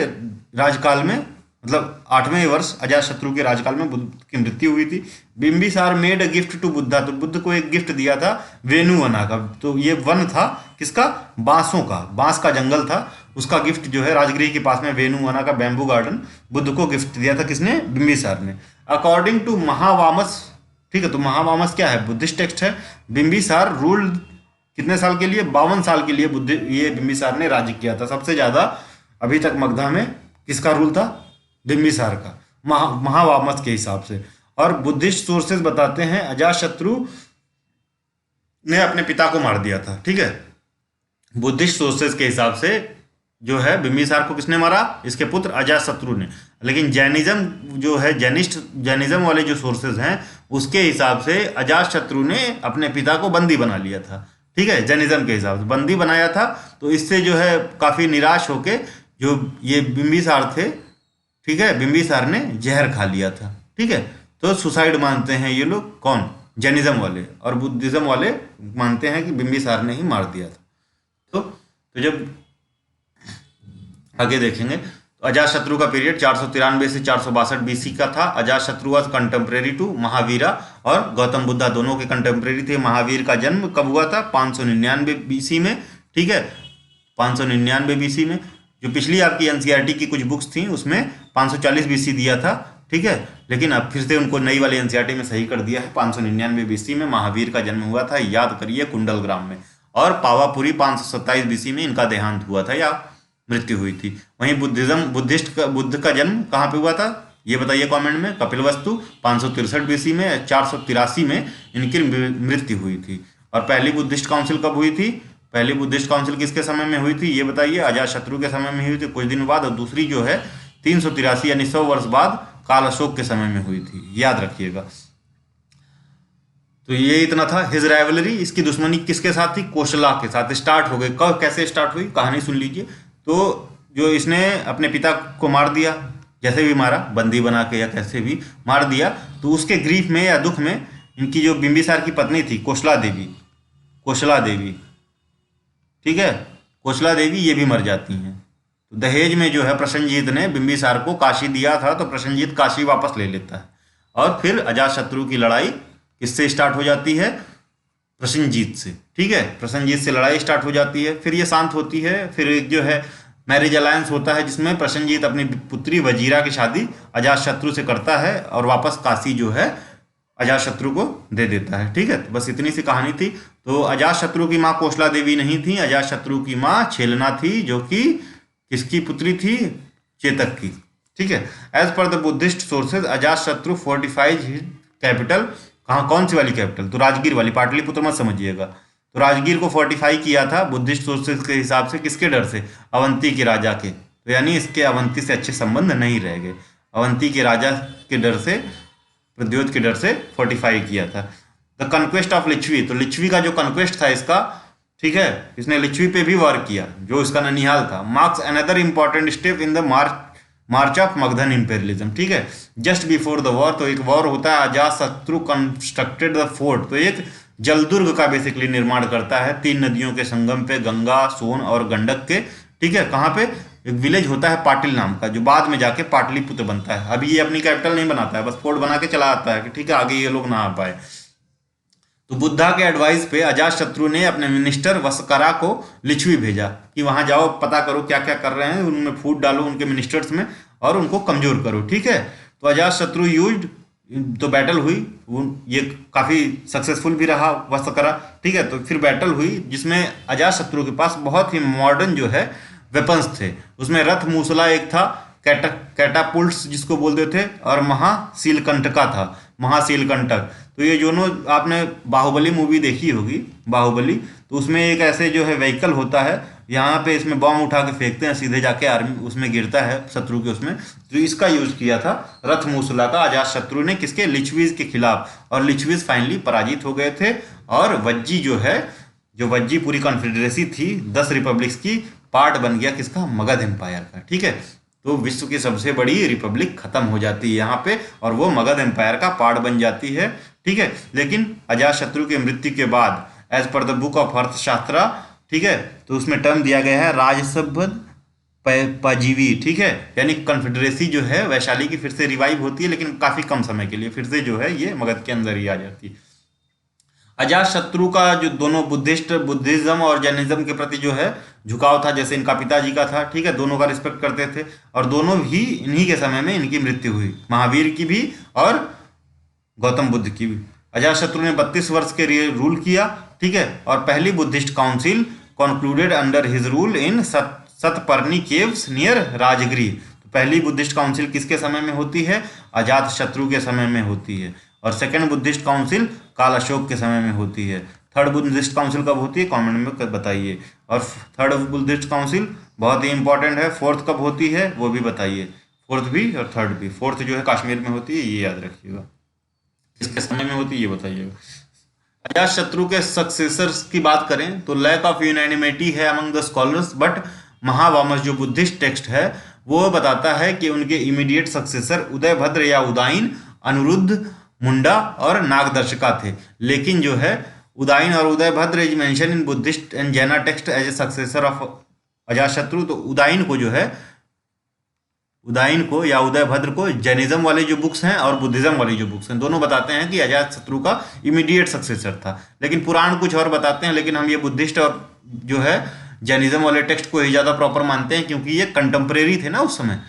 राजकाल में, मतलब 8वें वर्ष अजातशत्रु के राजकाल में बुद्ध की मृत्यु हुई थी। Bimbisara made a gift to Buddha, तो बुद्ध को एक गिफ्ट दिया था वेणुवना का, तो ये वन था किसका? बांसों का, बांस का जंगल था, उसका गिफ्ट जो है राजगृह के पास में वेणुवना का बैम्बू गार्डन बुद्ध को गिफ्ट दिया था, किसने? बिंबिसार ने। अकॉर्डिंग टू महावामस, ठीक है, तो महावामस क्या है? बुद्धिस्ट टेक्स्ट है। बिंबिसार रूल्ड कितने साल के लिए? 52 साल के लिए ये बिंबिसार ने राज्य किया था। सबसे ज्यादा अभी तक मगधा में किसका रूल था? बिंबिसार का, महावामस के हिसाब से। और बुद्धिस्ट सोर्सेज बताते हैं अजातशत्रु ने अपने पिता को मार दिया था। ठीक है, बुद्धिस्ट सोर्सेज के हिसाब से जो है बिंबिसार को किसने मारा? इसके पुत्र अजातशत्रु ने। लेकिन जैनिज्म जो है, जैनिज्म वाले जो सोर्सेज हैं उसके हिसाब से अजातशत्रु ने अपने पिता को बंदी बना लिया था। ठीक है, जैनिज्म के हिसाब से बंदी बनाया था। तो इससे जो है काफी निराश होके जो ये बिंबिसार थे, ठीक है, बिंबिसार ने जहर खा लिया था। ठीक है, तो सुसाइड मानते हैं ये लोग, कौन? जैनिज्म वाले। और बुद्धिज्म वाले मानते हैं कि बिंबिसार ने ही मार दिया था। तो जब आगे देखेंगे तो अजातशत्रु का पीरियड 493 से 462 बीसी का था। Ajatashatru was contemporary to Mahavira, और गौतम बुद्धा दोनों के कंटेम्प्रेरी थे। महावीर का जन्म कब हुआ था? 599 बीसी में। ठीक है, 599 बीसी में। जो पिछली आपकी एनसीईआरटी की कुछ बुक्स थी उसमें 540 बीसी दिया था। ठीक है, लेकिन अब फिर से उनको नई वाली एनसीईआरटी में सही कर दिया है। 599 बीसी में महावीर का जन्म हुआ था, याद करिए, कुंडलग्राम में। और पावापुरी 527 बीसी में इनका देहांत हुआ था या मृत्यु हुई थी। वहीं बुद्ध का जन्म कहाँ पे हुआ था ये बताइए कमेंट में। कपिलवस्तु 563 बीसी में, 483 में इनकी मृत्यु हुई थी। और पहली बुद्धिस्ट काउंसिल कब हुई थी? पहली बुद्धिस्ट काउंसिल किसके समय में हुई थी ये बताइए? अजातशत्रु के समय में हुई थी कुछ दिन बाद। और दूसरी जो है 383 यानी 100 वर्ष बाद काल अशोक के समय में हुई थी, याद रखिएगा। तो ये इतना था हिज राइवलरी। इसकी दुश्मनी किसके साथ थी? कोशला के साथ। स्टार्ट हो गई कब, कैसे स्टार्ट हुई, कहानी सुन लीजिए। तो जो इसने अपने पिता को मार दिया, जैसे भी मारा, बंदी बना के या कैसे भी मार दिया, तो उसके ग्रीफ में या दुख में इनकी जो बिंबिसार की पत्नी थी कोशला देवी, ठीक है, कोशला देवी, ये भी मर जाती हैं। तो दहेज में जो है प्रसन्नजीत ने बिंबिसार को काशी दिया था, तो प्रसन्नजीत काशी वापस ले लेता है। और फिर अजातशत्रु की लड़ाई किससे स्टार्ट हो जाती है? प्रसन्नजीत से। ठीक है, प्रसन्नजीत से लड़ाई स्टार्ट हो जाती है, फिर ये शांत होती है। फिर एक जो है मैरिज अलायंस होता है जिसमें प्रसन्नजीत अपनी पुत्री वजीरा की शादी अजातशत्रु से करता है और वापस काशी जो है अजातशत्रु को दे देता है। ठीक है, तो बस इतनी सी कहानी थी। तो अजातशत्रु की माँ कोशला देवी नहीं थी, अजातशत्रु की माँ छेलना थी, जो कि किसकी पुत्री थी? चेतक की। ठीक है, as per the Buddhist sources Ajatashatru fortifies his capital. कहाँ, कौन सी वाली कैपिटल? तो राजगीर वाली, पाटलिपुत्र मत समझिएगा। तो राजगीर को फोर्टिफाई किया था बुद्धिस्ट सोर्सेज के हिसाब से, किसके डर से? अवंती के राजा के। तो यानी इसके अवंती से अच्छे संबंध नहीं रह गए, अवंती के राजा के डर से, प्रद्योत के डर से फोर्टिफाई किया था। द कन्क्वेस्ट ऑफ लिच्छवी, तो लिच्छवी का जो कन्क्वेस्ट था इसका, ठीक है, इसने लिच्छवी पे भी वार किया जो इसका ननिहाल था। Marks another important step in the March of Magadhan imperialism. ठीक है, जस्ट बिफोर द वॉर, तो एक वॉर होता है, अजातशत्रु कंस्ट्रक्टेड द फोर्ट, तो एक जलदुर्ग का बेसिकली निर्माण करता है 3 नदियों के संगम पे, गंगा, सोन और गंडक के। ठीक है, कहाँ पे? एक विलेज होता है पाटिल नाम का, जो बाद में जाके पाटलिपुत्र बनता है। अभी ये अपनी कैपिटल नहीं बनाता है, बस फोर्ट बना के चला आता है कि ठीक है आगे ये लोग ना आ पाए। तो बुद्धा के एडवाइस पे अजातशत्रु ने अपने मिनिस्टर वस्करा को लिच्छवी भेजा कि वहां जाओ, पता करो क्या क्या कर रहे हैं, उनमें फूट डालो उनके मिनिस्टर्स में और उनको कमजोर करो। ठीक है, तो अजातशत्रु यूज्ड, तो बैटल हुई, ये काफी सक्सेसफुल भी रहा वस्करा। ठीक है, तो फिर बैटल हुई जिसमें अजातशत्रु के पास बहुत ही मॉडर्न जो है वेपन्स थे। उसमें रथ मूसला एक था, कैटापुल्ट्स जिसको बोलते थे, और महाशीलकंटका था, महाशीलकंटक। तो ये दोनों, आपने बाहुबली मूवी देखी होगी, बाहुबली, तो उसमें एक ऐसे जो है व्हीकल होता है, यहाँ पे इसमें बॉम्ब उठा के फेंकते हैं, सीधे जाके आर्मी उसमें गिरता है शत्रु के उसमें। तो इसका यूज किया था रथ मूसला का अजातशत्रु ने, किसके? लिच्छवीज के खिलाफ। और लिच्छवीज फाइनली पराजित हो गए थे। और वज्जी जो है, जो वज्जी पूरी कॉन्फेडरेसी थी 10 रिपब्लिक्स की, पार्ट बन गया किसका? मगध एम्पायर का। ठीक है, तो विश्व की सबसे बड़ी रिपब्लिक खत्म हो जाती है यहाँ पे, और वो मगध एम्पायर का पार्ट बन जाती है। ठीक है, लेकिन अजातशत्रु के मृत्यु के बाद, as per the book of अर्थशास्त्र, ठीक है, तो उसमें टर्म दिया गया है राजसभ्य पजीवी। ठीक है, यानी कॉन्फेडरेसी जो है वैशाली की फिर से रिवाइव होती है, लेकिन काफी कम समय के लिए, फिर से जो है ये मगध के अंदर ही आ जाती है। अजातशत्रु का जो दोनों बुद्धिज्म और जैनिज्म के प्रति जो है झुकाव था, जैसे इनका पिताजी का था। ठीक है, दोनों का रिस्पेक्ट करते थे, और दोनों ही इन्हीं के समय में इनकी मृत्यु हुई, महावीर की भी और गौतम बुद्ध की भी। अजातशत्रु ने 32 वर्ष के लिए रूल किया। ठीक है। और पहली Buddhist council concluded under his rule in Saptaparni caves near Rajgriha. तो पहली बुद्धिस्ट काउंसिल किसके समय में होती है? अजात शत्रु के समय में होती है। और सेकंड बुद्धिस्ट काउंसिल काल अशोक के समय में होती है। थर्ड बुद्धिस्ट काउंसिल कब होती है? कमेंट में बताइए। और थर्ड बुद्धिस्ट काउंसिल बहुत ही इंपॉर्टेंट है। फोर्थ कब होती है वो भी बताइए, फोर्थ भी और थर्ड भी। फोर्थ जो है कश्मीर में होती है, ये याद रखिएगा। किसके समय में होती है ये बताइएगा। अजात शत्रु के सक्सेसर्स की बात करें तो लैक ऑफ यूनैनिमिटी है अमंग द स्कॉलर्स, बट महावामस जो बुद्धिस्ट टेक्स्ट है वो बताता है कि उनके इमीडिएट सक्सेसर उदयभद्र या उदाइन, अनिरुद्ध, मुंडा और नागदर्शिका थे। लेकिन जो है उदाइन और Udayabhadra is mention in Buddhist and Jaina text as a successor of Ajatashatru. तो उदाइन को जो है, उदाइन को या उदयभद्र को जैनिज्म वाले जो बुक्स हैं और बुद्धिज्म वाली जो बुक्स हैं दोनों बताते हैं कि अजातशत्रु का इमीडिएट सक्सेसर था। लेकिन पुराण कुछ और बताते हैं, लेकिन हम ये बुद्धिस्ट और जो है जैनिज्म वाले टेक्स्ट को ही ज़्यादा प्रॉपर मानते हैं, क्योंकि ये कंटेम्प्रेरी थे ना उस समय।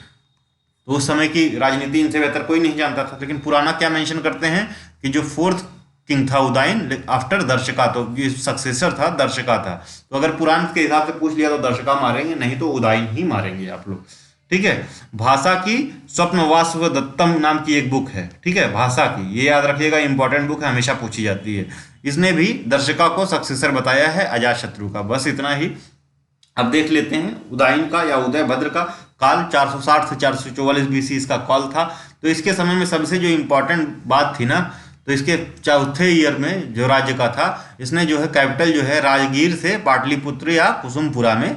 तो उस समय की राजनीति इनसे बेहतर कोई नहीं जानता था। लेकिन पुराना क्या मेंशन करते हैं कि जो फोर्थ किंग था उदाइन आफ्टर दर्शका, तो ये सक्सेसर था, दर्शका था। तो अगर पुराण के हिसाब से पूछ लिया तो दर्शका मारेंगे, नहीं तो उदाइन ही मारेंगे आप लोग। ठीक है। भाषा की स्वप्नवासव दत्तम नाम की एक बुक है, ठीक है, भाषा की, ये याद रखिएगा, इंपॉर्टेंट बुक है, हमेशा पूछी जाती है। इसने भी दर्शका को सक्सेसर बताया है अजातशत्रु का। बस इतना ही। अब देख लेते हैं उदाइन का या उदयभद्र का काल 460 से 444 बीसी इसका काल था। तो इसके समय में सबसे जो इम्पोर्टेंट बात थी ना, तो इसके चौथे ईयर में जो राज्य का था, इसने जो है कैपिटल जो है राजगीर से पाटलिपुत्र या कुसुमपुरा में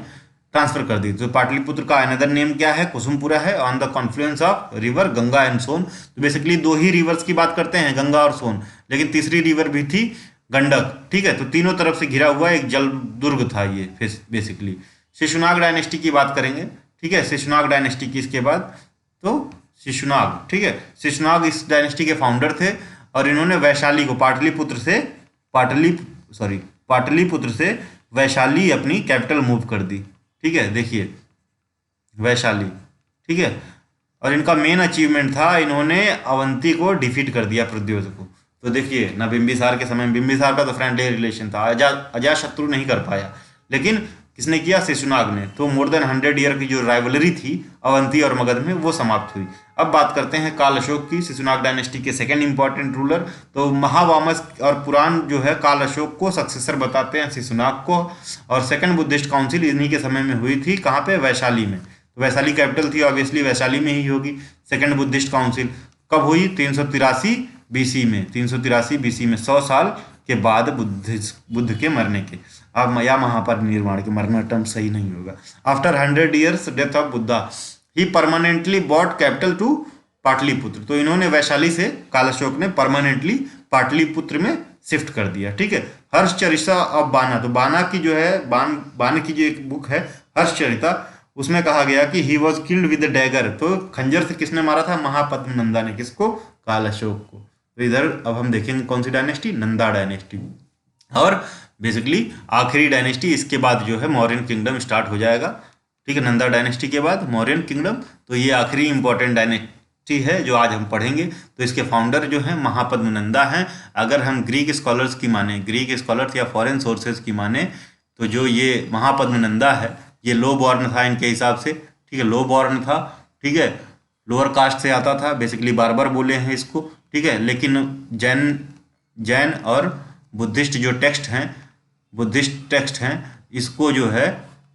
ट्रांसफर कर दी। तो पाटलिपुत्र का अनदर नेम क्या है? कुसुमपुरा है, on the confluence of river Ganga and Son. तो बेसिकली दो ही रिवर्स की बात करते हैं, गंगा और सोन, लेकिन तीसरी रिवर भी थी गंडक। ठीक है। तो तीनों तरफ से घिरा हुआ एक जल दुर्ग था ये बेसिकली। शिशुनाग डायनेस्टी की बात करेंगे, ठीक है, शिशुनाग डायनेस्टी की इसके बाद, तो शिशुनाग, ठीक है, शिशुनाग इस डायनेस्टी के फाउंडर थे। और इन्होंने वैशाली को पाटलिपुत्र से वैशाली अपनी कैपिटल मूव कर दी। ठीक है, देखिए वैशाली, ठीक है। और इनका मेन अचीवमेंट था, इन्होंने अवंती को डिफीट कर दिया, प्रद्योत को। तो देखिए ना, बिंबिसार के समय, बिंबिसार का तो फ्रेंडली रिलेशन था, अजातशत्रु नहीं कर पाया, लेकिन किसने किया? शिशुनाग ने। तो मोर देन 100 ईयर की जो राइवलरी थी अवंती और मगध में, वो समाप्त हुई। अब बात करते हैं काल अशोक की, शिशुनाग डायनेस्टी के सेकंड इंपॉर्टेंट रूलर। तो महावामस और पुराण जो है काल अशोक को सक्सेसर बताते हैं, शिशुनाग को। और सेकंड बुद्धिस्ट काउंसिल इन्हीं के समय में हुई थी, कहाँ पे? वैशाली में। तो वैशाली कैपिटल थी, ऑब्वियसली वैशाली में ही होगी। सेकंड बुद्धिस्ट काउंसिल कब हुई? 383 बीसी में, 383 बीसी में, 100 साल के बाद बुद्ध के मरने के। अब या महापरिनिर्वाण के, मरना टर्म सही नहीं होगा। After 100 years death of Buddha he permanently bought capital to Pataliputra. तो इन्होंने वैशाली से, काल अशोक ने परमानेंटली पाटलिपुत्र में शिफ्ट कर दिया। ठीक है। हर्षचरिता ऑफ बाना, तो बाना की जो है, बान की जो एक बुक है हर्षचरिता, उसमें कहा गया कि he was killed with dagger. तो खंजर से किसने मारा था? महापद्मनंदा ने। किसको? काल अशोक को। तो इधर अब हम देखेंगे कौन सी डायनेस्टी? नंदा डायनेस्टी। और बेसिकली आखिरी डायनेस्टी, इसके बाद जो है मौर्यन किंगडम स्टार्ट हो जाएगा। ठीक है, नंदा डायनेस्टी के बाद मौर्यन किंगडम। तो ये आखिरी इंपॉर्टेंट डायनेस्टी है जो आज हम पढ़ेंगे। तो इसके फाउंडर जो है महापद्मनंदा हैं। अगर हम ग्रीक स्कॉलर्स की माने, ग्रीक स्कॉलर्स या फॉरेन सोर्सेज की माने, तो जो ये महापद्मनंदा है ये लो बॉर्न था इनके हिसाब से। ठीक है, लो बॉर्न था, ठीक है, लोअर कास्ट से आता था, बेसिकली बार्बर बोले हैं इसको। ठीक है, लेकिन जैन और बुद्धिस्ट जो टेक्स्ट हैं इसको जो है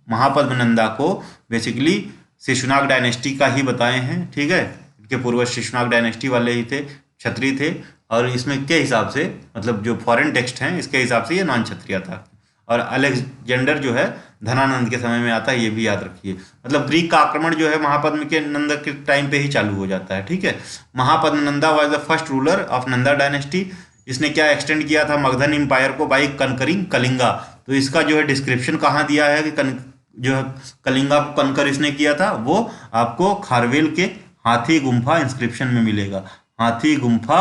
महापद्मनंदा को बेसिकली शिशुनाग डायनेस्टी का ही बताए हैं। ठीक है, इनके पूर्वज शिशुनाग डायनेस्टी वाले ही थे, क्षत्रिय थे। और इसमें के हिसाब से, मतलब जो फॉरेन टेक्स्ट हैं इसके हिसाब से ये नॉन क्षत्रिय था। और अलेक्जेंडर जो है धनानंद के समय में आता है, ये भी याद रखिए। मतलब ग्रीक का आक्रमण जो है महापद्म के नंदा के टाइम पे ही चालू हो जाता है। ठीक है, Mahapadmananda was the first ruler of Nanda dynasty. इसने क्या एक्सटेंड किया था? मगधन एम्पायर को बाई कनकरिंग कलिंगा। तो इसका जो है डिस्क्रिप्शन कहाँ दिया है कि जो है कलिंगा को कनकर इसने किया था, वो आपको खारवेल के हाथी गुम्फा इंस्क्रिप्शन में मिलेगा। हाथी गुम्फा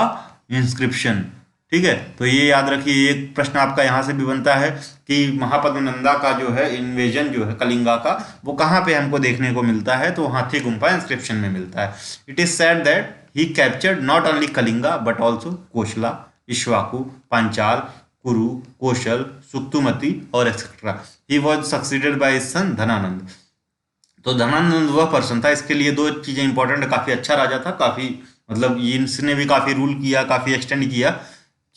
इंस्क्रिप्शन, ठीक है। तो ये याद रखिए। एक प्रश्न आपका यहाँ से भी बनता है कि महापद्मनंदा का जो है इन्वेजन जो है कलिंगा का, वो कहाँ पे हमको देखने को मिलता है? तो हाथी गुम्फा इंस्क्रिप्शन में मिलता है। It is said that he captured not only Kalinga but also Kosala, Ikshvaku, Panchala, Kuru, Kaushal, Suktumati और etcetera. He was succeeded by his son Dhanananda. तो धनानंद वह पर्सन था, इसके लिए दो चीजें इंपॉर्टेंट है, काफी अच्छा राजा था, काफी मतलब इसने भी काफी रूल किया, काफी एक्सटेंड किया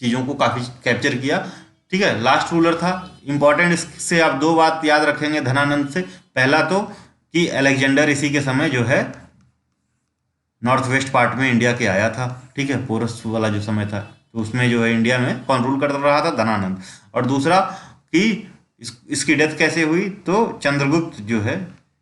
चीजों को, काफी कैप्चर किया। ठीक है, लास्ट रूलर था। इंपॉर्टेंट इससे आप दो बात याद रखेंगे धनानंद से। पहला तो कि अलेक्जेंडर इसी के समय जो है नॉर्थ वेस्ट पार्ट में इंडिया के आया था। ठीक है, पोरस वाला जो समय था, तो उसमें जो है इंडिया में कौन रूल कर रहा था? धनानंद। और दूसरा कि इसकी डेथ कैसे हुई? तो चंद्रगुप्त जो है,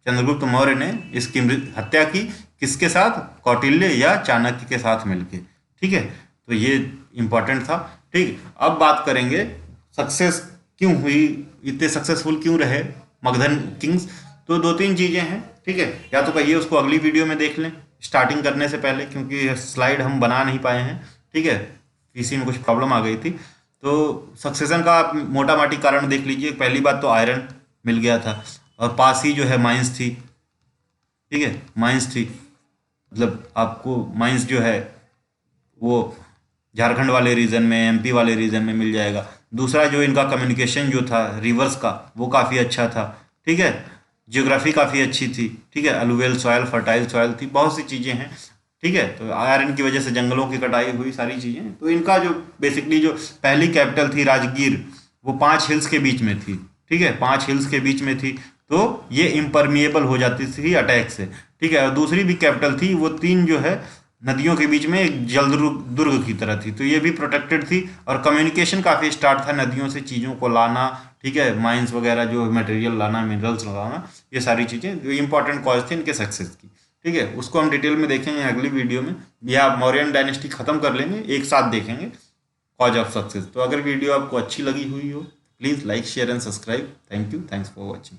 चंद्रगुप्त मौर्य ने इसकी हत्या की किसके साथ? कौटिल्य या चाणक्य के साथ मिलके। ठीक है, तो ये इंपॉर्टेंट था। ठीक, अब बात करेंगे सक्सेस क्यों हुई, इतने सक्सेसफुल क्यों रहे मगधन किंग्स। तो दो तीन चीजें हैं। ठीक है, या तो कहिए उसको अगली वीडियो में देख लें स्टार्टिंग करने से पहले, क्योंकि स्लाइड हम बना नहीं पाए हैं। ठीक है, पीसी में कुछ प्रॉब्लम आ गई थी। तो सक्सेशन का आप मोटा माटी कारण देख लीजिए। पहली बात तो आयरन मिल गया था, और पास ही जो है माइंस थी। ठीक है, माइंस थी, मतलब आपको माइंस जो है वो झारखंड वाले रीजन में, एमपी वाले रीजन में मिल जाएगा। दूसरा जो इनका कम्युनिकेशन जो था रिवर्स का, वो काफ़ी अच्छा था। ठीक है, जियोग्राफी काफ़ी अच्छी थी। ठीक है, अलुवेल सॉयल, फर्टाइल सॉयल थी, बहुत सी चीज़ें हैं। ठीक है, तो आयरन की वजह से जंगलों की कटाई हुई, सारी चीज़ें। तो इनका जो बेसिकली जो पहली कैपिटल थी राजगीर, वो 5 हिल्स के बीच में थी। ठीक है, 5 हिल्स के बीच में थी, तो ये इम्परमिएबल हो जाती थी अटैक से। ठीक है, और दूसरी भी कैपिटल थी, वो 3 जो है नदियों के बीच में एक जल दुर्ग की तरह थी, तो ये भी प्रोटेक्टेड थी। और कम्युनिकेशन काफ़ी स्टार्ट था, नदियों से चीज़ों को लाना। ठीक है, माइंस वगैरह जो मटेरियल लाना, मिनरल्स लाना, ये सारी चीज़ें जो इंपॉर्टेंट कॉज थे इनके सक्सेस की। ठीक है, उसको हम डिटेल में देखेंगे अगली वीडियो में, या मौर्यन डायनेस्टी खत्म कर लेंगे, एक साथ देखेंगे कॉज ऑफ सक्सेस। तो अगर वीडियो आपको अच्छी लगी हुई हो, please like, share and subscribe. Thank you, thanks for watching.